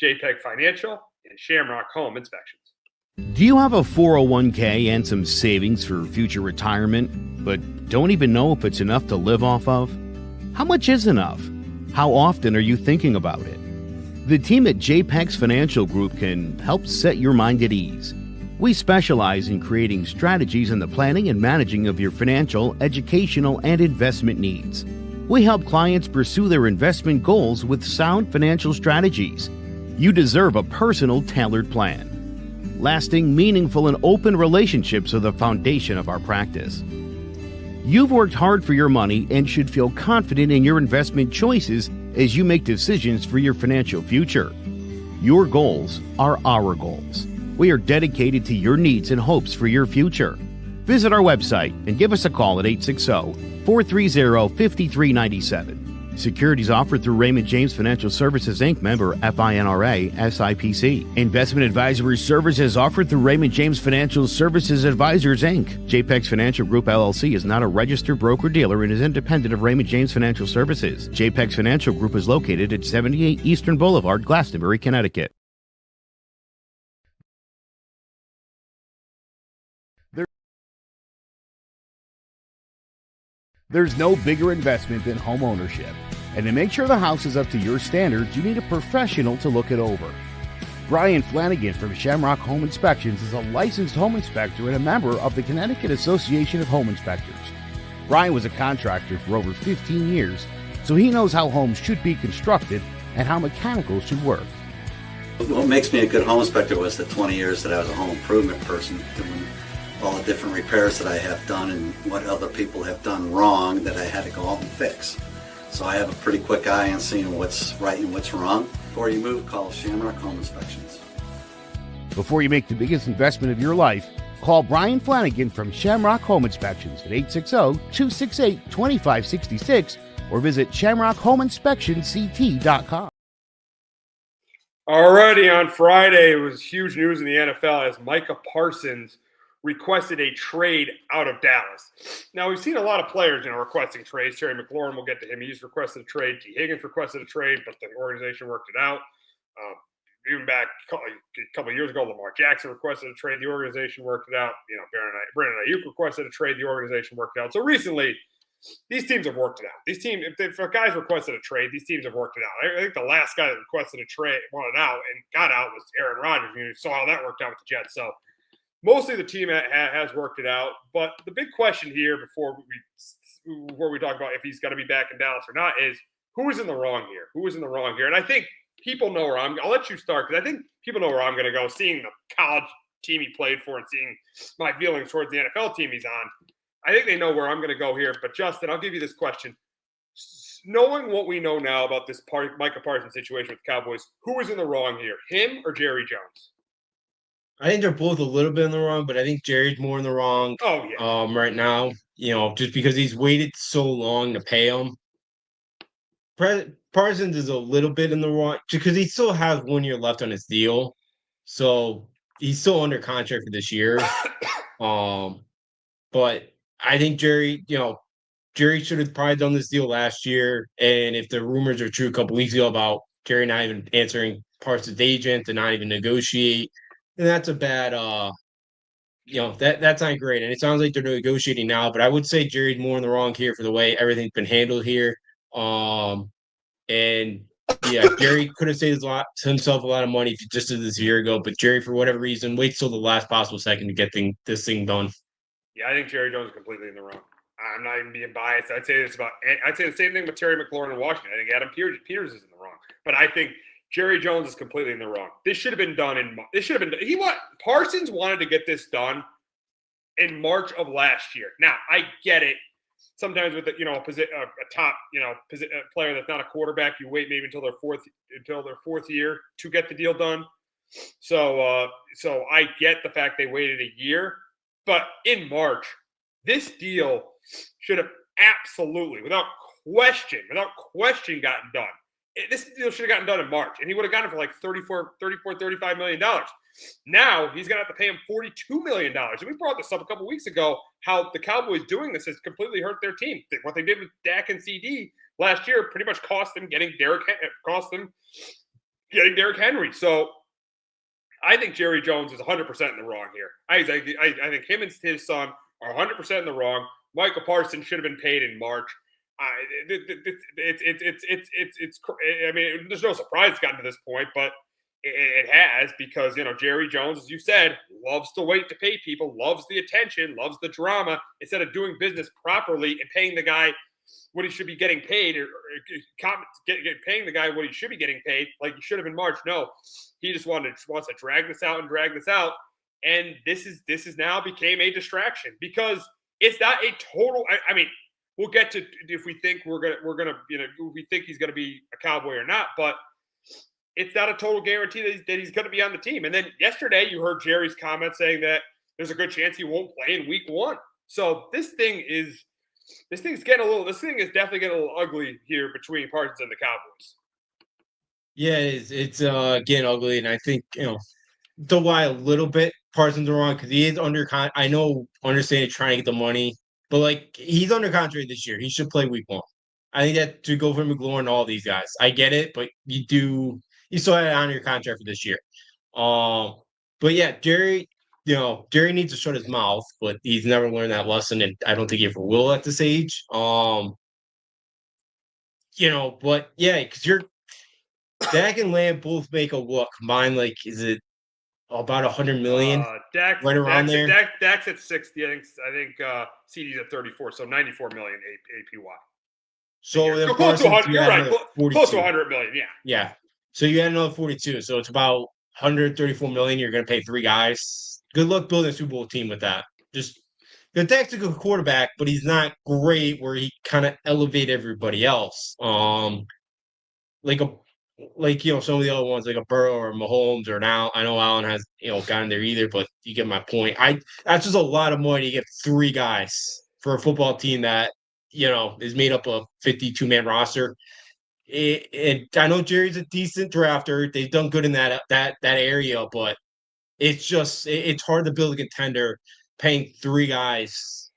JPEG Financial and Shamrock Home Inspections. Do you have a 401k and some savings for future retirement, but don't even know if it's enough to live off of? How much is enough? How often are you thinking about it? The team at JPEG's Financial Group can help set your mind at ease. We specialize in creating strategies in the planning and managing of your financial, educational, and investment needs. We help clients pursue their investment goals with sound financial strategies. You deserve a personal, tailored plan. Lasting, meaningful, and open relationships are the foundation of our practice. You've worked hard for your money and should feel confident in your investment choices as you make decisions for your financial future. Your goals are our goals. We are dedicated to your needs and hopes for your future. Visit our website and give us a call at 860-430-5397. Securities offered through Raymond James Financial Services, Inc., member FINRA, SIPC. Investment advisory services offered through Raymond James Financial Services Advisors, Inc. JPEX Financial Group, LLC is not a registered broker-dealer and is independent of Raymond James Financial Services. JPEX Financial Group is located at 78 Eastern Boulevard, Glastonbury, Connecticut. There's no bigger investment than home ownership. And to make sure the house is up to your standards, you need a professional to look it over. Brian Flanagan from Shamrock Home Inspections is a licensed home inspector and a member of the Connecticut Association of Home Inspectors. Brian was a contractor for over 15 years, so he knows how homes should be constructed and how mechanicals should work. What makes me a good home inspector was the 20 years that I was a home improvement person, doing all the different repairs that I have done and what other people have done wrong that I had to go out and fix. So I have a pretty quick eye on seeing what's right and what's wrong. Before you move, call Shamrock Home Inspections. Before you make the biggest investment of your life, call Brian Flanagan from Shamrock Home Inspections at 860-268-2566 or visit shamrockhomeinspectionct.com. Alrighty, on Friday, it was huge news in the NFL as Micah Parsons requested a trade out of Dallas. Now, we've seen a lot of players, requesting trades. Terry McLaurin, we'll get to him. He's requested a trade. T. Higgins requested a trade, but the organization worked it out. Even back a couple of years ago, Lamar Jackson requested a trade. The organization worked it out. Brandon Ayuk requested a trade. The organization worked it out. So recently, these teams have worked it out. These teams, if a guy's requested a trade, these teams have worked it out. I think the last guy that requested a trade, wanted out, and got out was Aaron Rodgers. You saw how that worked out with the Jets. So mostly the team has worked it out. But the big question here before we talk about if he's going to be back in Dallas or not is who is in the wrong here? Who is in the wrong here? And I think people know where I'll let you start because I think people know where I'm going to go. Seeing the college team he played for and seeing my feelings towards the NFL team he's on, I think they know where I'm going to go here. But Justin, I'll give you this question. Knowing what we know now about this Micah Parsons situation with the Cowboys, who is in the wrong here, him or Jerry Jones? I think they're both a little bit in the wrong, but I think Jerry's more in the wrong. Oh, yeah. Right now, just because he's waited so long to pay him. Parsons is a little bit in the wrong because he still has 1 year left on his deal, so he's still under contract for this year. But I think Jerry should have probably done this deal last year. And if the rumors are true a couple weeks ago about Jerry not even answering Parsons' agent and not even negotiate, then that's a bad. That's not great. And it sounds like they're negotiating now, but I would say Jerry's more in the wrong here for the way everything's been handled here. And yeah, Jerry could have saved himself a lot of money if he just did this a year ago. But Jerry, for whatever reason, waits till the last possible second to get this thing done. Yeah, I think Jerry Jones is completely in the wrong. I'm not even being biased. I'd say the same thing with Terry McLaurin in Washington. I think Adam Peters is in the wrong. But I think Jerry Jones is completely in the wrong. This should have been done Parsons wanted to get this done in March of last year. Now, I get it. Sometimes with a top player that's not a quarterback, you wait maybe until their fourth year to get the deal done. So I get the fact they waited a year, but in March, this deal should have absolutely, without question, gotten done. This deal should have gotten done in March, and he would have gotten it for like $35 million. Now he's going to have to pay him $42 million. And we brought this up a couple weeks ago, how the Cowboys doing this has completely hurt their team. What they did with Dak and CD last year pretty much cost them getting Derrick Henry. So I think Jerry Jones is 100% in the wrong here. I think him and his son are 100% in the wrong. Michael Parsons should have been paid in March. There's no surprise it's gotten to this point, but it has because, Jerry Jones, as you said, loves to wait to pay people, loves the attention, loves the drama, instead of doing business properly and paying the guy what he should be getting paid or paying the guy what he should be getting paid like he should have in March. No, he just wants to drag this out. And this is now became a distraction because it's not a total. We'll get to if we think if we think he's gonna be a Cowboy or not, but it's not a total guarantee that he's gonna be on the team. And then yesterday you heard Jerry's comment saying that there's a good chance he won't play in week 1. So this thing is this thing is definitely getting a little ugly here between Parsons and the Cowboys. Yeah, it's getting ugly, and I think to lie a little bit, Parsons are wrong because he is under I know, understand trying to get the money, but like he's under contract this year. He should play week 1. I think that to go for McLaurin and all these guys. I get it, but you still had it on your contract for this year. Um, but yeah, Jerry needs to shut his mouth, but he's never learned that lesson, and I don't think he ever will at this age. But yeah, because Dak and Lamb both make a what combined, like, is it about 100 million, right around there? Dak's at 60. I think CD's at 34, so 94 million APY. So then close to 100. you You're add right. another Close to 42. 100 million. Yeah. Yeah. So you add another 42. So it's about 134 million. You're going to pay 3 guys. Good luck building a Super Bowl team with that. Just the Dak's a good quarterback, but he's not great where he kind of elevate everybody else. Like some of the other ones, like a Burrow or Mahomes or now I know Allen has gotten there either, but you get my point. That's just a lot of money to get 3 guys for a football team that is made up of 52-man roster. I know Jerry's a decent drafter. They've done good in that area, but it's hard to build a contender paying 3 guys,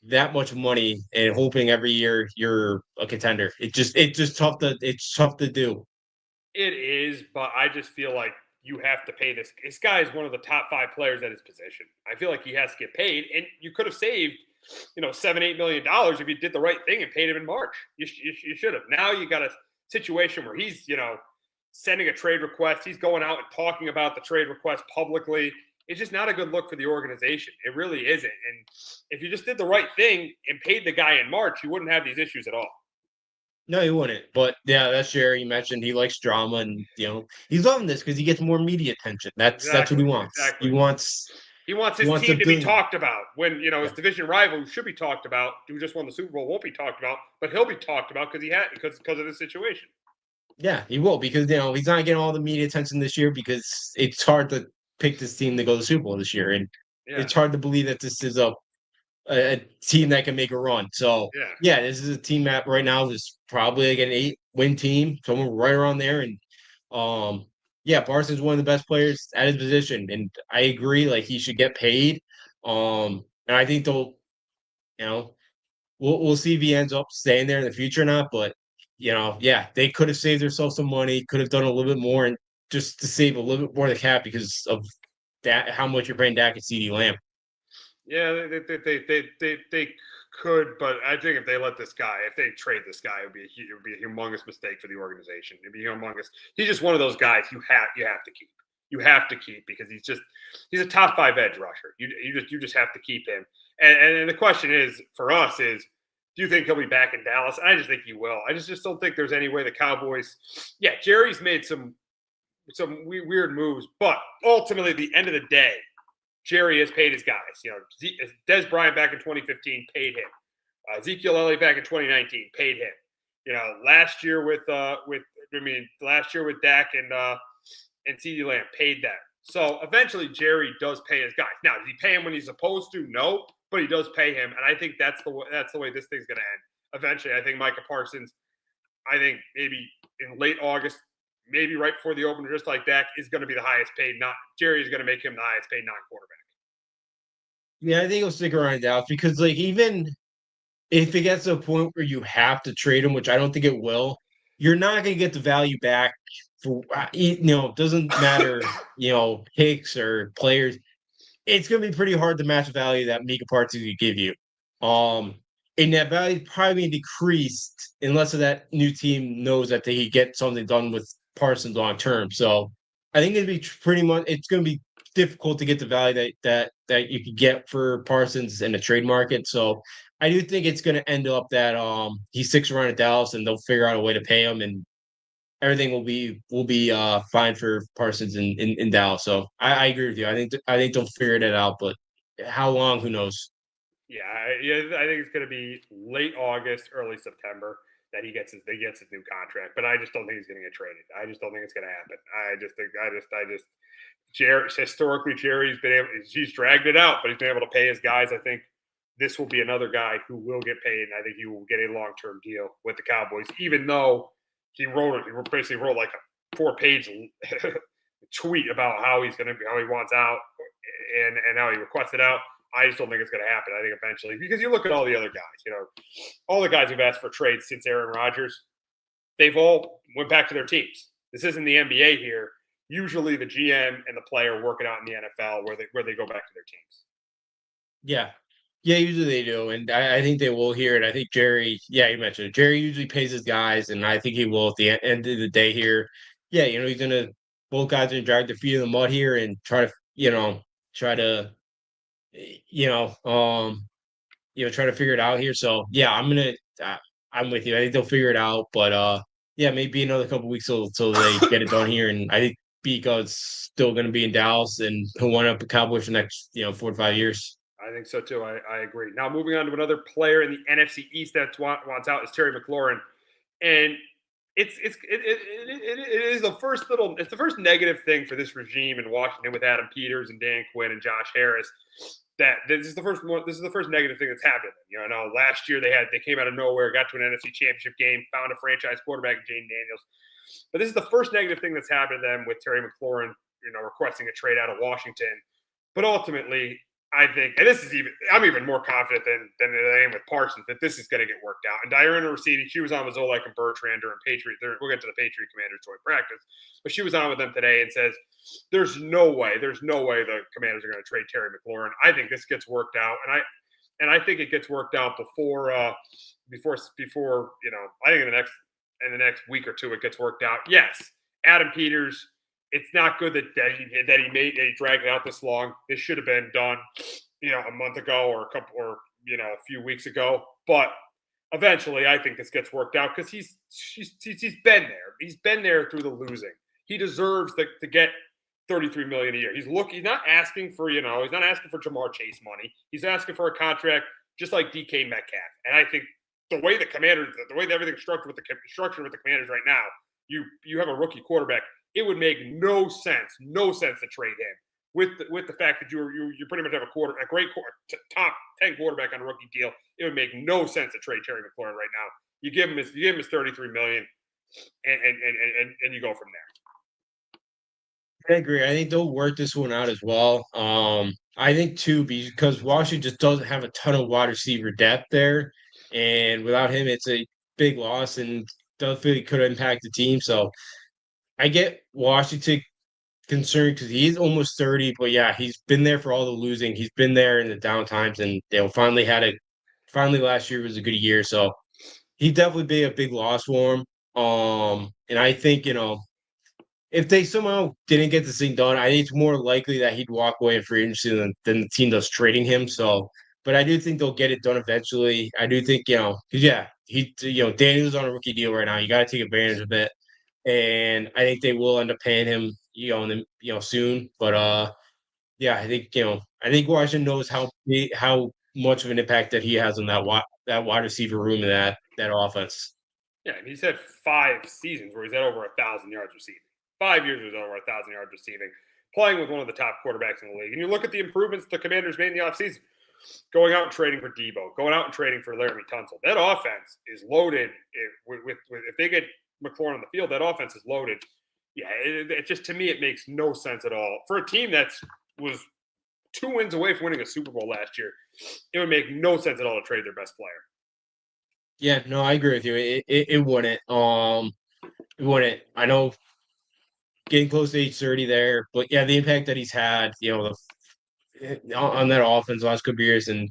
that much money and hoping every year you're a contender. It's tough to do. It is, but I just feel like you have to pay this. This guy is one of the top 5 players at his position. I feel like he has to get paid, and you could have saved, $7-8 million if you did the right thing and paid him in March. You should have. Now you got a situation where he's, sending a trade request. He's going out and talking about the trade request publicly. It's just not a good look for the organization. It really isn't. And if you just did the right thing and paid the guy in March, you wouldn't have these issues at all. No, he wouldn't. But yeah, that's Jerry. You mentioned he likes drama, and he's loving this because he gets more media attention. That's what he wants. Exactly. He wants his team to be talked about when his division rival, who should be talked about, who just won the Super Bowl, won't be talked about, but he'll be talked about because of this situation. Yeah, he will because he's not getting all the media attention this year because it's hard to pick this team to go to the Super Bowl this year, and it's hard to believe that this is a team that can make a run. So yeah, this is a team that right now is probably like an 8-win team, somewhere right around there. And Parsons is one of the best players at his position, and I agree, like he should get paid. And I think we'll see if he ends up staying there in the future or not. But they could have saved themselves some money, could have done a little bit more, and just to save a little bit more of the cap because of that, how much you're paying Dak and CeeDee Lamb. Yeah, they could, but I think if they trade this guy, it would be a humongous mistake for the organization. It'd be humongous. He's just one of those guys you have to keep. You have to keep because he's a top 5 edge rusher. You just have to keep him. And the question is for us is, do you think he'll be back in Dallas? I just think he will. I just don't think there's any way the Cowboys. Yeah, Jerry's made some weird moves, but ultimately, at the end of the day, Jerry has paid his guys. Des Bryant back in 2015 paid him. Ezekiel Elliott back in 2019 paid him. Last year with Dak and CeeDee Lamb paid them. So eventually Jerry does pay his guys. Now, does he pay him when he's supposed to? No, but he does pay him, and I think that's the way this thing's going to end. Eventually, I think Micah Parsons, maybe in late August, maybe right before the opener, just like Dak, is going to be the highest paid. Jerry is going to make him the highest paid non-quarterback. Yeah, I think he'll stick around in Dallas because, like, even if it gets to a point where you have to trade him, which I don't think it will, you're not going to get the value back for it doesn't matter picks or players. It's going to be pretty hard to match the value that Micah Parsons could give you. And that value is probably decreased unless that new team knows that they get something done with Parsons long term. So I think it's going to be difficult to get the value that you could get for Parsons in the trade market. So I do think it's going to end up that he sticks around at Dallas and they'll figure out a way to pay him and everything will be fine for Parsons in Dallas. So I agree with you. I think they'll figure that out, but how long? Who knows? Yeah, I think it's going to be late August, early September that he gets his new contract. But I just don't think he's going to get traded. I just don't think it's going to happen. Jerry's been he's dragged it out, but he's been able to pay his guys. I think this will be another guy who will get paid, and I think he will get a long-term deal with the Cowboys, even though he basically wrote like a 4-page tweet about how he wants out and how he requested out. I just don't think it's going to happen. I think eventually, because you look at all the other guys, all the guys who've asked for trades since Aaron Rodgers, they've all went back to their teams. This isn't the NBA here. Usually the GM and the player work it out in the NFL where they go back to their teams. Yeah. Yeah, usually they do. And I think they will here. And I think Jerry, you mentioned it. Jerry usually pays his guys, and I think he will at the end of the day here. Yeah, he's gonna both guys are gonna drag their feet in the mud here and try to, try to try to figure it out here. So yeah, I'm with you. I think they'll figure it out. But yeah, maybe another couple weeks till they get it done here. And I think Pico's still gonna be in Dallas and he'll wind up a Cowboy for the next, 4 to 5 years. I think so too. I agree. Now moving on to another player in the NFC East that wants out is Terry McLaurin, and it is the first negative thing for this regime in Washington with Adam Peters and Dan Quinn and Josh Harris. That this is the first negative thing that's happened. Now last year they came out of nowhere, got to an NFC Championship game, found a franchise quarterback in Jane Daniels, but this is the first negative thing that's happened to them with Terry McLaurin, requesting a trade out of Washington. But ultimately, I think, and I'm even more confident than I am with Parsons that this is going to get worked out. And Diana Rossetti, she was on with Zolak and Bertrand during Patriot. We'll get to the Patriot Commanders joint practice, but she was on with them today and says, "There's no way the Commanders are going to trade Terry McLaurin. I think this gets worked out, and I think it gets worked out before I think in the next week or two it gets worked out. Yes, Adam Peters." It's not good that he dragged it out this long. This should have been done, a month ago or a few weeks ago. But eventually, I think this gets worked out because he's been there. He's been there through the losing. He deserves to get $33 million a year. He's not asking for he's not asking for Jamar Chase money. He's asking for a contract just like DK Metcalf. And I think the way everything's structured with the Commanders right now, you have a rookie quarterback. It would make no sense to trade him with the fact that you pretty much have a great top 10 quarterback on a rookie deal. It would make no sense to trade Terry McLaurin right now. You give him his $33 million, and you go from I agree. I think they'll work this one out as well. I think too because Washington just doesn't have a ton of wide receiver depth there, and without him, it's a big loss and definitely could impact the team. So. I get Washington concerned because he's almost 30, but yeah, he's been there for all the losing. He's been there in the down times, and they finally last year was a good year. So he'd definitely be a big loss for him. And I think, if they somehow didn't get this thing done, I think it's more likely that he'd walk away in free agency than the team does trading him. So, but I do think they'll get it done eventually. I do think, because Daniel's on a rookie deal right now. You got to take advantage of it. And I think they will end up paying him, soon. But I think Washington knows how much of an impact that he has on that wide receiver room and that offense. Yeah, and he's had 5 seasons where he's had over 1,000 yards receiving. 5 years with over 1,000 yards receiving, playing with one of the top quarterbacks in the league. And you look at the improvements the Commanders made in the offseason, going out and trading for Debo, going out and trading for Laramie Tunsil. That offense is loaded if they get McLaurin on the field, that offense is loaded. Yeah, it just, to me, it makes no sense at all. For a team that was 2 wins away from winning a Super Bowl last year, it would make no sense at all to trade their best player. Yeah, no, I agree with you. It wouldn't. It wouldn't. I know getting close to age 30 there, but yeah, the impact that he's had, on that offense the last couple years, and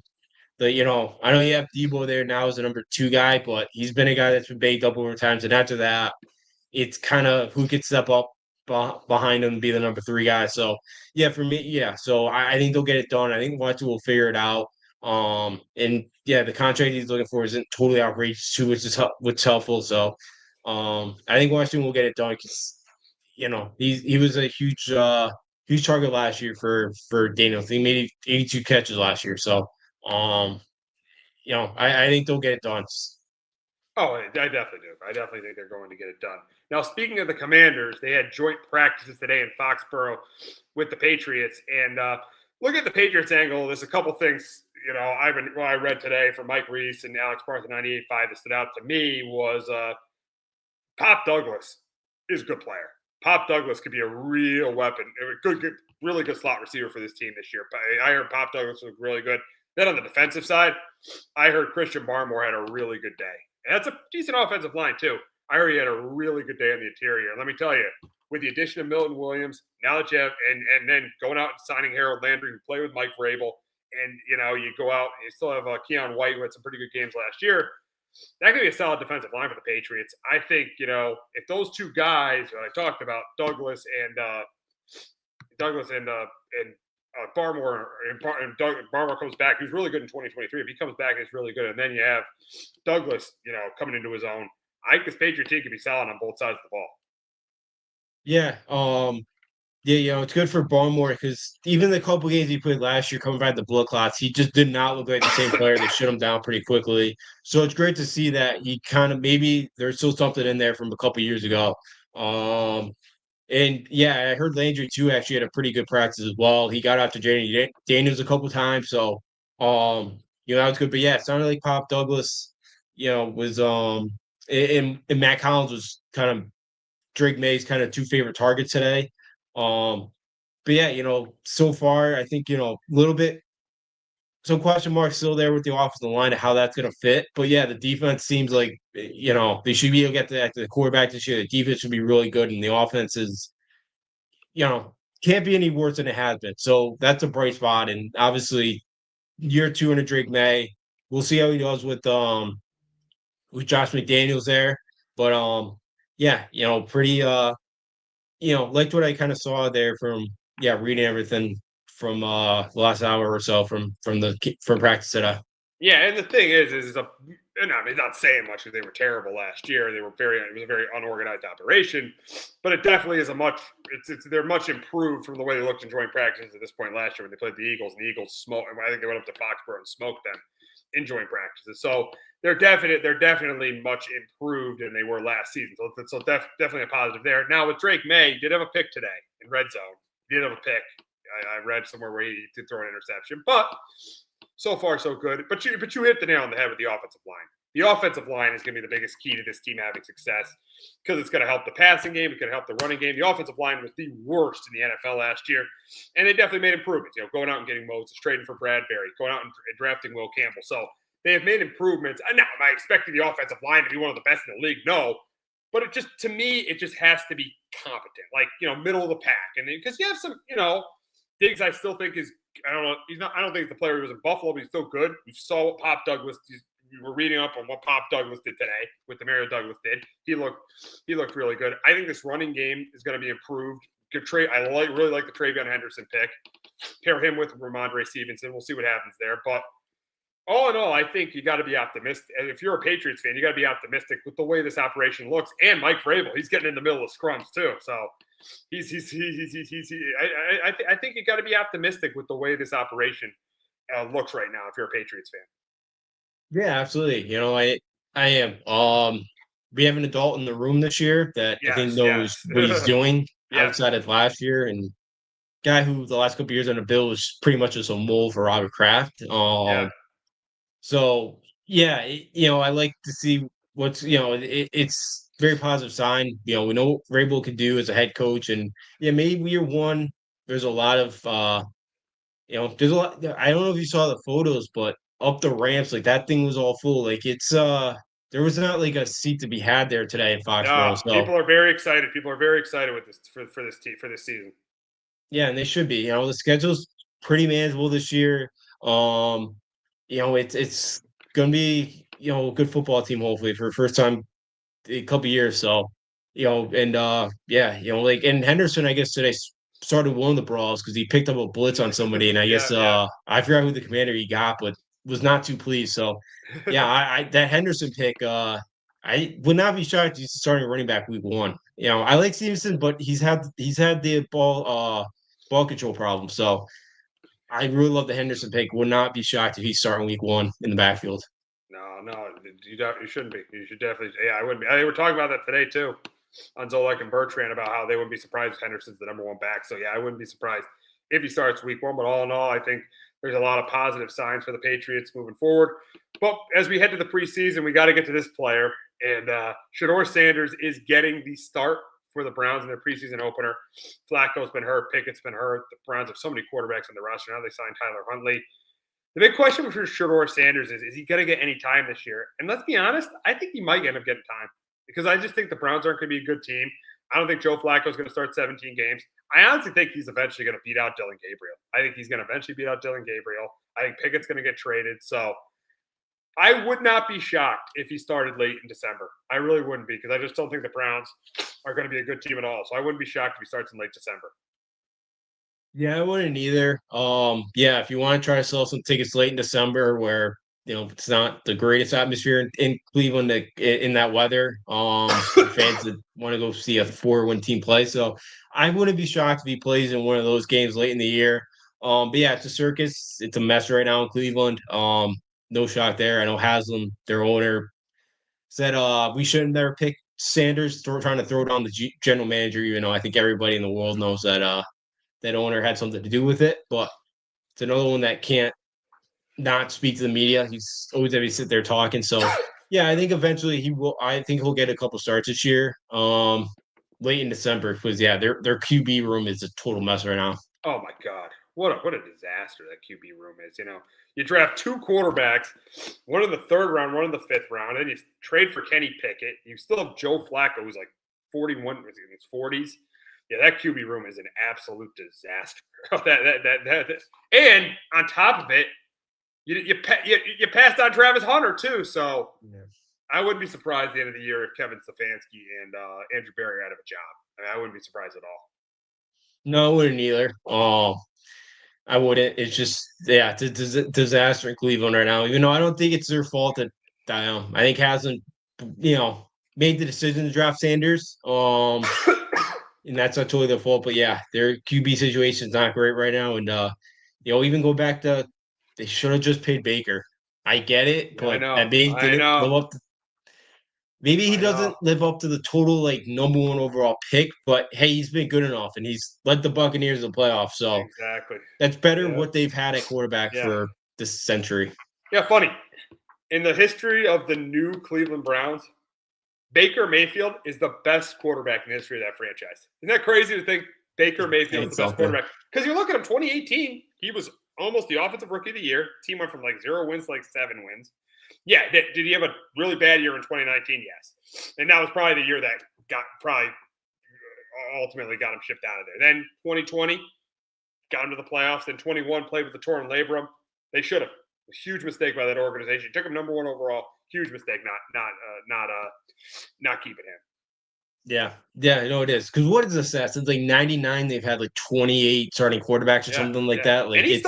I know you have Debo there now as the number 2 guy, but he's been a guy that's been baked up over times. And after that, it's kind of who could step up behind him and be the number 3 guy. So, yeah, for me, yeah. So I think they'll get it done. I think Washington will figure it out. And yeah, the contract he's looking for isn't totally outrageous too, which is helpful. So, I think Washington will get it done because, he was a huge target last year for Daniel. He made 82 catches last year. So, I think they'll get it done. Oh, I definitely do. I definitely think they're going to get it done. Now, speaking of the Commanders, they had joint practices today in Foxborough with the Patriots. And look at the Patriots angle. There's a couple things I read today from Mike Reese and Alex Barth 98.5 that stood out to me was Pop Douglas is a good player. Pop Douglas could be a real weapon, really good slot receiver for this team this year. I heard Pop Douglas was really good. Then on the defensive side, I heard Christian Barmore had a really good day. And that's a decent offensive line too. I heard he had a really good day on the interior. Let me tell you, with the addition of Milton Williams, now that you have, and then going out and signing Harold Landry, who played with Mike Vrabel, and you go out and you still have Keon White, who had some pretty good games last year. That could be a solid defensive line for the Patriots. I think, if those two guys that I talked about, Douglas and Barmore, and Barmore comes back, he's really good in 2023. If he comes back, he's really good. And then you have Douglas, coming into his own. I think this Patriot team could be solid on both sides of the ball. Yeah. Yeah, it's good for Barmore because even the couple games he played last year, coming back the blood clots, he just did not look like the same player. They shut him down pretty quickly. So it's great to see that he kind of maybe there's still something in there from a couple years ago. And yeah, I heard Landry too actually had a pretty good practice as well. He got after Daniels a couple times, so that was good. But yeah, it sounded like Pop Douglas, was and Matt Collins was kind of Drake May's kind of two favorite targets today. But yeah, so far I think a little bit some question marks still there with the offensive line of how that's going to fit. But yeah, the defense seems like they should be able to get to the quarterback this year. The defense should be really good, and the offense is can't be any worse than it has been. So that's a bright spot, and obviously year 2 under Drake May. We'll see how he does with Josh McDaniels there, but yeah, pretty liked what I kind of saw there from reading everything from the last hour or so from practice today. Yeah, and the thing is not saying much because they were terrible last year. It was a very unorganized operation, but it definitely is they're much improved from the way they looked in joint practices at this point last year when they played the Eagles, and the Eagles smoked. I think they went up to Foxborough and smoked them in joint practices. So they're definitely much improved than they were last season. So definitely a positive there. Now with Drake May, he did have a pick today in red zone. He did have a pick. I read somewhere where he did throw an interception, but so far so good. But you hit the nail on the head with the offensive line. The offensive line is going to be the biggest key to this team having success because it's going to help the passing game. It's going to help the running game. The offensive line was the worst in the NFL last year, and they definitely made improvements. Going out and getting Moses, trading for Bradbury, going out and drafting Will Campbell. So they have made improvements. Now, am I expecting the offensive line to be one of the best in the league? No. But it just has to be competent, middle of the pack. And because you have some, Diggs, I still think is, I don't know, I don't think the player he was in Buffalo, but he's still good. You saw what Pop Douglas, we were reading up on what Pop Douglas did today, what Demario Douglas did. He looked really good. I think this running game is going to be improved. Good trade. I really like the Travion Henderson pick. Pair him with Ramondre Stevenson. We'll see what happens there. But all in all, I think you got to be optimistic. And if you're a Patriots fan, you got to be optimistic with the way this operation looks. And Mike Vrabel, he's getting in the middle of scrums too. So I think you got to be optimistic with the way this operation looks right now. If you're a Patriots fan. Yeah, absolutely. I am. We have an adult in the room this year that I think knows what he's doing outside of last year, and guy who the last couple of years on the Bill was pretty much just a mold for Robert Kraft. So yeah, I like to see what's it's very positive sign. We know what Vrabel can do as a head coach, and maybe year 1 there's a lot of there's a lot. I don't know if you saw the photos, but up the ramps, like that thing was all full. Like it's there was not like a seat to be had there today in Foxborough. So people are very excited. People are very excited with this for this team for this season. Yeah, and they should be. The schedule's pretty manageable this year. It's gonna be a good football team hopefully for the first time in a couple years. So and and Henderson I guess today started one of the brawls because he picked up a blitz on somebody, and I guess I forgot who the commander he got, but was not too pleased. So yeah, I that Henderson pick, I would not be shocked if he's starting running back week 1. I like Stevenson, but he's had the ball control problem. So I really love the Henderson pick. Would not be shocked if he's starting week 1 in the backfield. No, you shouldn't be. You should definitely. Yeah, I wouldn't be. They were talking about that today too, on Zolak and Bertrand about how they wouldn't be surprised if Henderson's the number 1 back. So yeah, I wouldn't be surprised if he starts week 1. But all in all, I think there's a lot of positive signs for the Patriots moving forward. But as we head to the preseason, we got to get to this player. And Shedeur Sanders is getting the start for the Browns in their preseason opener. Flacco's been hurt. Pickett's been hurt. The Browns have so many quarterbacks on the roster. Now they signed Tyler Huntley. The big question for Shedeur Sanders is he going to get any time this year? And let's be honest, I think he might end up getting time because I just think the Browns aren't going to be a good team. I don't think Joe Flacco's going to start 17 games. I honestly think he's eventually going to beat out Dylan Gabriel. I think he's going to eventually beat out Dylan Gabriel. I think Pickett's going to get traded. So I would not be shocked if he started late in December. I really wouldn't be because I just don't think the Browns are going to be a good team at all. So I wouldn't be shocked if he starts in late December. Yeah, I wouldn't either. Yeah, if you want to try to sell some tickets late in December where it's not the greatest atmosphere in Cleveland in that weather, fans that want to go see a 4-win team play. So I wouldn't be shocked if he plays in one of those games late in the year. But yeah, it's a circus. It's a mess right now in Cleveland. No shock there. I know Haslam, their owner, said we shouldn't never pick Sanders, trying to throw down the general manager, even though I think everybody in the world knows that that owner had something to do with it. But it's another one that can't not speak to the media. He's always have to sit there talking. So yeah, I think eventually he will. I think he'll get a couple starts this year, late in December, because yeah, their QB room is a total mess right now. Oh my God. What a disaster that QB room is. You draft two quarterbacks, one in the third round, one in the fifth round, and you trade for Kenny Pickett. You still have Joe Flacco, who's like 41, in his 40s. Yeah, that QB room is an absolute disaster. And on top of it, you passed on Travis Hunter too. So yeah. I wouldn't be surprised at the end of the year if Kevin Stefanski and Andrew Berry are out of a job. I mean, I wouldn't be surprised at all. No, I wouldn't either. I wouldn't. It's just, yeah, it's a disaster in Cleveland right now. Even though I don't think it's their fault that I think hasn't, made the decision to draft Sanders. And that's not totally their fault. But yeah, their QB situation is not great right now. And even go back to they should have just paid Baker. I get it, but that maybe didn't live up to. Maybe he doesn't live up to the total number one overall pick, but hey, he's been good enough, and he's led the Buccaneers to the playoffs. So exactly, that's better what they've had at quarterback for this century. Yeah, funny. In the history of the new Cleveland Browns, Baker Mayfield is the best quarterback in the history of that franchise. Isn't that crazy to think Baker Mayfield is the best quarterback? Because you look at him, 2018, he was almost the offensive rookie of the year. Team went from 0 wins to 7 wins. Yeah, did he have a really bad year in 2019? Yes. And that was probably the year that ultimately got him shipped out of there. Then 2020, got him to the playoffs. Then 21, played with the torn labrum. They should have. A huge mistake by that organization. Took him number one overall. Huge mistake not keeping him. Yeah, I know it is. Because what is this at? Since 99, they've had 28 starting quarterbacks or something like that. And he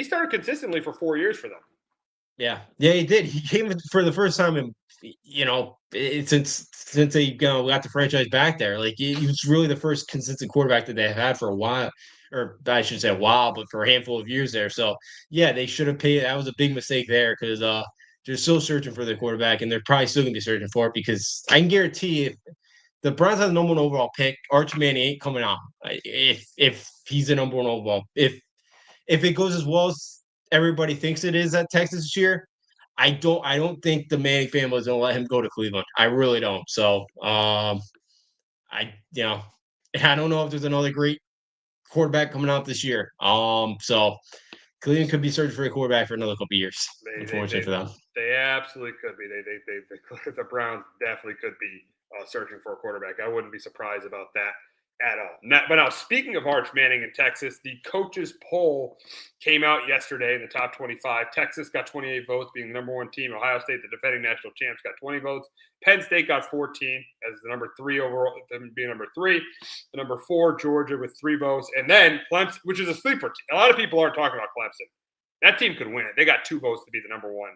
started consistently for 4 years for them. Yeah, he did. He came for the first time in, since they got the franchise back there. He was really the first consistent quarterback that they've had for a while, or I should say a while, but for a handful of years there. So yeah, they should have paid. That was a big mistake there because they're still searching for their quarterback, and they're probably still going to be searching for it because I can guarantee if the Browns have the number one overall pick, Arch Manning ain't coming out. If he's the number one overall, if it goes as well as everybody thinks it is at Texas this year, I don't think the Manning family is going to let him go to Cleveland. I really don't. So, I don't know if there's another great quarterback coming out this year. So Cleveland could be searching for a quarterback for another couple of years. Unfortunately for them, they absolutely could be. The Browns definitely could be searching for a quarterback. I wouldn't be surprised about that at all. But now, speaking of Arch Manning in Texas, the coaches poll came out yesterday in the top 25. Texas got 28 votes, being the number one team. Ohio State, the defending national champs, got 20 votes. Penn State got 14 as the number 3 overall, being number 3. The number 4, Georgia, with 3 votes. And then Clemson, which is a sleeper team. A lot of people aren't talking about Clemson. That team could win it. They got 2 votes to be the number one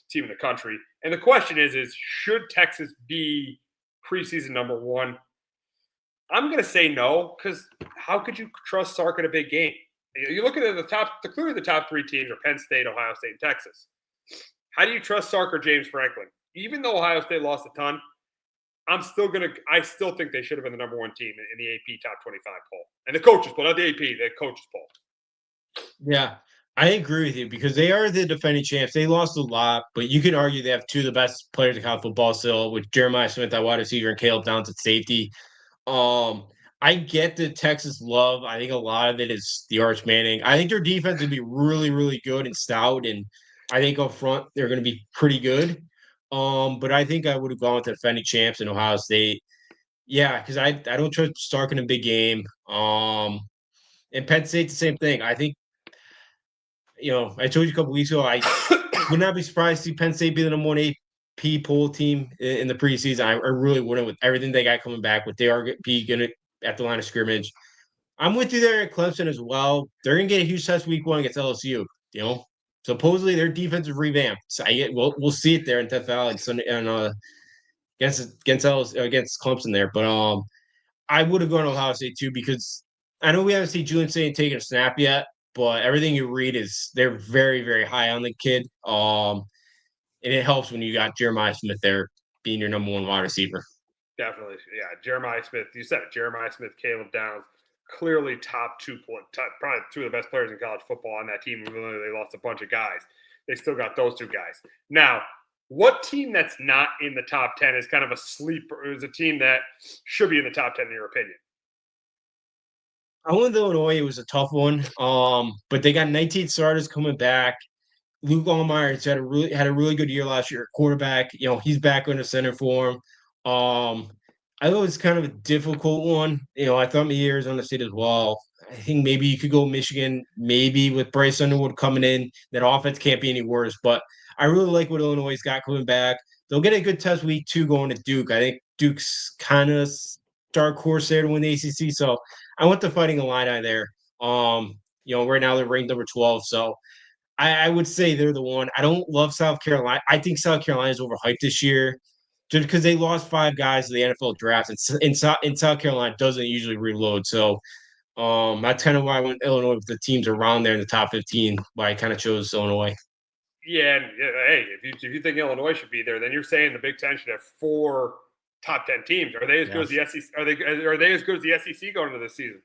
team in the country. And the question is should Texas be preseason number 1? I'm going to say no, because how could you trust Sark in a big game? You look at clearly the top 3 teams are Penn State, Ohio State, and Texas. How do you trust Sark or James Franklin? Even though Ohio State lost a ton, I still think they should have been the number 1 team in the AP top 25 poll. And the coaches poll, not the AP, the coaches poll. Yeah, I agree with you because they are the defending champs. They lost a lot, but you could argue they have two of the best players in college football still with Jeremiah Smith at wide receiver and Caleb Downs at safety. Um, I get the Texas love. I think a lot of it is the Arch Manning. I think their defense would be really, really good and stout, and I think up front they're going to be pretty good. But I think I would have gone with the defending champs in Ohio State. Yeah, because I don't trust Stark in a big game. And Penn State the same thing. I think I told you a couple weeks ago I would not be surprised to see Penn State be the number one AP poll team in the preseason. I really wouldn't with everything they got coming back. With they are going to at the line of scrimmage. I'm with you there at Clemson as well. They're going to get a huge test week one against LSU. Supposedly their defensive revamp. So we'll see it there in Death Valley and against Clemson there. But I would have gone to Ohio State too because I know we haven't seen Julian Saint taking a snap yet, but everything you read is they're very, very high on the kid. And it helps when you got Jeremiah Smith there being your number one wide receiver. Definitely. Yeah. Jeremiah Smith, you said it. Jeremiah Smith, Caleb Downs, clearly probably two of the best players in college football on that team. Even though they lost a bunch of guys, they still got those two guys. Now, what team that's not in the top 10 is kind of a sleeper? Is a team that should be in the top 10 in your opinion? I went to Illinois. It was a tough one. But they got 19 starters coming back. Luke Allmeyer had a really good year last year. Quarterback, he's back under center for him. I thought it was kind of a difficult one. I thought maybe Arizona State as well. I think maybe you could go Michigan, maybe with Bryce Underwood coming in. That offense can't be any worse. But I really like what Illinois got coming back. They'll get a good test week 2 going to Duke. I think Duke's kind of dark horse there to win the ACC. So I went to Fighting Illini there. Right now they're ranked number 12. So I would say they're the one. I don't love South Carolina. I think South Carolina is overhyped this year just because they lost 5 guys to the NFL draft. In South Carolina doesn't usually reload. So that's kind of why I went Illinois with the teams around there in the top 15, why I kind of chose Illinois. Yeah, and hey, if you think Illinois should be there, then you're saying the Big Ten should have 4 top 10 teams. Are they as good as the SEC? Are they as good as the SEC going into this season?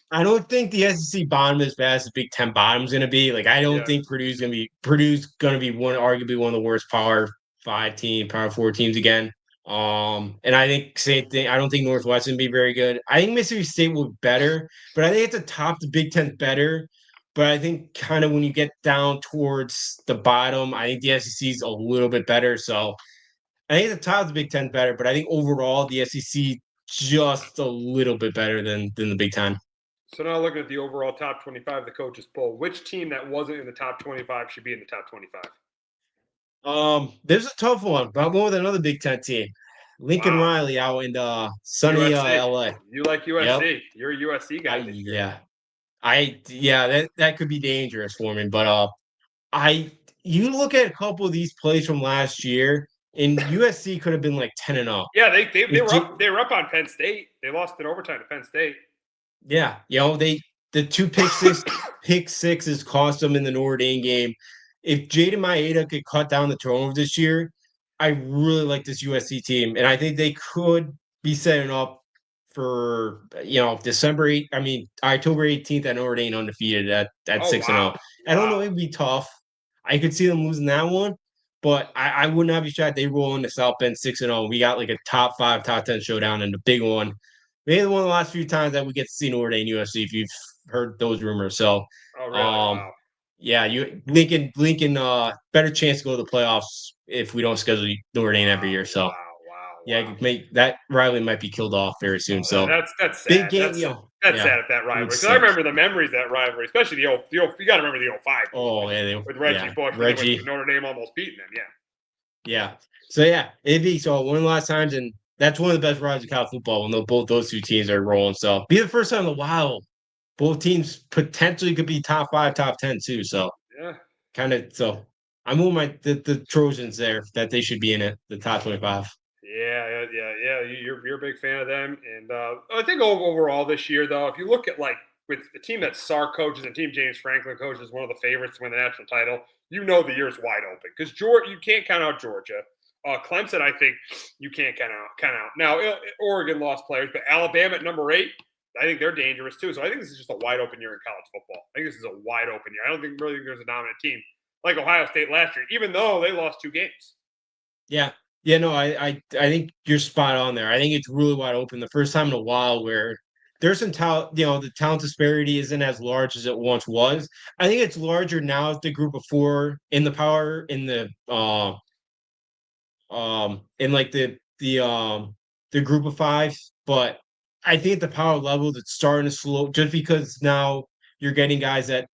I don't think the SEC bottom is as bad as the Big Ten bottom is going to be. Like I don't think Purdue's going to be arguably one of the worst Power 5 team, Power 4 teams again. And I think same thing. I don't think Northwestern will be very good. I think Mississippi State will be better, but I think at the top the Big Ten better. But I think kind of when you get down towards the bottom, I think the SEC is a little bit better. So I think at the top of the Big Ten better, but I think overall the SEC just a little bit better than the Big Ten. So now looking at the overall top 25, the coaches poll, which team that wasn't in the top 25 should be in the top 25? There's a tough one, but I'm going with another Big Ten team. Lincoln Riley out in sunny LA. You like USC. Yep. You're a USC guy this year. That could be dangerous for me. But you look at a couple of these plays from last year, and USC could have been like 10-0. Yeah, they were up on Penn State. They lost in overtime to Penn State. Yeah, the 2 pick sixes cost them in the Notre Dame game. If Jaden Maeda could cut down the turnover this year, I really like this USC team, and I think they could be setting up for October 18th at Notre Dame undefeated at 6-0. I don't know, it'd be tough. I could see them losing that one, but I would not be shocked they roll into South Bend 6-0. We got like a top 5, top 10 showdown and a big one. Maybe one of the last few times that we get to see Notre Dame USC if you've heard those rumors. So, wow. Yeah, Lincoln better chance to go to the playoffs if we don't schedule Notre Dame every year. So, that rivalry might be killed off very soon. So that's sad. Big game, that's sad if that rivalry. Because I remember the memories of that rivalry, especially the you got to remember the 05. Oh yeah, with Reggie Bush, with Notre Dame almost beating them. Yeah. So it'd be one of the last times, and that's one of the best rides of college football when both those two teams are rolling. So be the first time in a while both teams potentially could be top 5, top 10 too. So So I'm with the Trojans there that they should be in it, the top 25. Yeah. You're a big fan of them, and I think overall this year though, if you look at like with the team that Sark coaches and team James Franklin coaches, one of the favorites to win the national title, the year's wide open because you can't count out Georgia. Clemson, I think you can't count out. Now, Oregon lost players, but Alabama at number 8, I think they're dangerous too. So I think this is just a wide open year in college football. I think this is a wide open year. I don't think really there's a dominant team like Ohio State last year, even though they lost 2 games. Yeah. Yeah, no, I think you're spot on there. I think it's really wide open. The first time in a while where there's some talent, the talent disparity isn't as large as it once was. I think it's larger now at the group of 4 in the power in like the group of 5, but I think at the power level that's starting to slow just because now you're getting guys that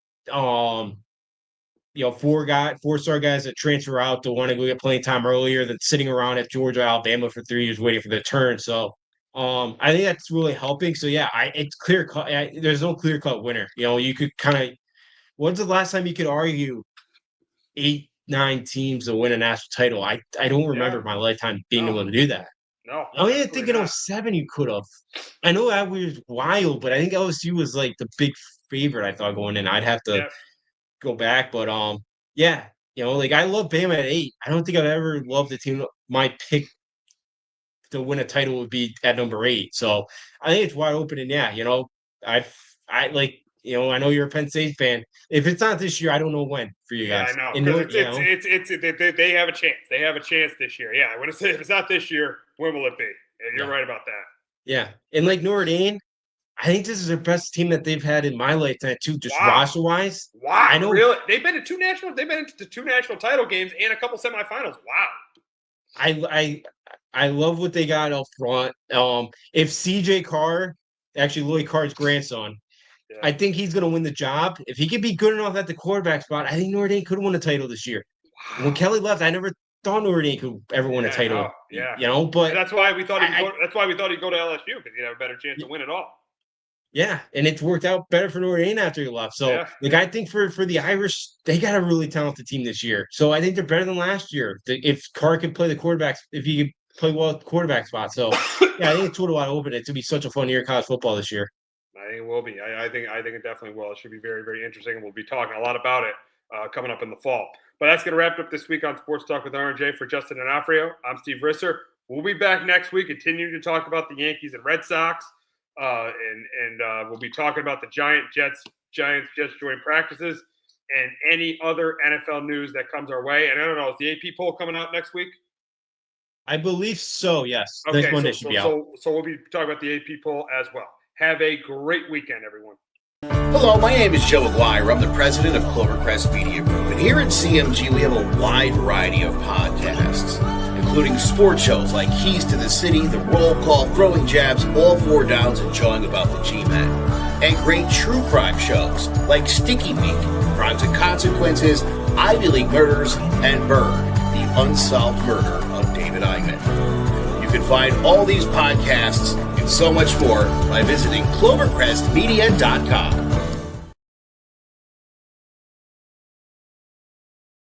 4-star guys that transfer out to want to go get playing time earlier than sitting around at Georgia, Alabama for 3 years waiting for their turn. So I think that's really helping. So yeah, it's clear cut. There's no clear cut winner. You could kind of. When's the last time you could argue 8, 9 teams to win a national title? I don't remember my lifetime being able to do that. No. I think in 07 you could have. I know that was wild, but I think LSU was like the big favorite. I thought going in. I'd have to go back, but yeah, like I love Bama at 8. I don't think I've ever loved the team. My pick to win a title would be at number 8. So I think it's wide open, and yeah, I like. I know you're a Penn State fan. If it's not this year, I don't know when for you guys. Yeah, I know. They have a chance. They have a chance this year. Yeah, if it's not this year, when will it be? You're right about that. Yeah, and like Notre Dame, I think this is their best team that they've had in my lifetime too, just roster wise. Wow, I know. Really? They've been to 2 national title games and a couple semifinals. Wow. I love what they got up front. If CJ Carr, actually Lloyd Carr's grandson, I think he's going to win the job. If he could be good enough at the quarterback spot, I think Notre Dame could win a title this year. Wow. When Kelly left, I never thought Notre Dame could ever win a title. Yeah, but that's why we thought he'd go to LSU because he'd have a better chance to win it all. Yeah, and it's worked out better for Notre Dame after he left. So, I think for the Irish, they got a really talented team this year. So I think they're better than last year. If Carr could play the quarterbacks, if he could play well at the quarterback spot. So, yeah, I think it's totally wide open. It's going to be such a fun year of college football this year. I think it will be. I think it definitely will. It should be very, very interesting, and we'll be talking a lot about it coming up in the fall. But that's going to wrap it up this week on Sports Talk with R&J. For Justin and Afrio, I'm Steve Risser. We'll be back next week, continuing to talk about the Yankees and Red Sox, and we'll be talking about the Giants just joined practices, and any other NFL news that comes our way. And I don't know, is the AP poll coming out next week? I believe so. Yes. Okay, next Monday should be out. So we'll be talking about the AP poll as well. Have a great weekend, everyone. Hello, my name is Joe Aguirre. I'm the president of Clovercrest Media Group. And here at CMG, we have a wide variety of podcasts, including sports shows like Keys to the City, The Roll Call, Throwing Jabs, All Four Downs, and Jawing About the G-Men. And great true crime shows like Sticky Week, Crimes and Consequences, Ivy League Murders, and Bird, the unsolved murder of David Eichmann. You can find all these podcasts and so much more by visiting clovercrestmedia.com.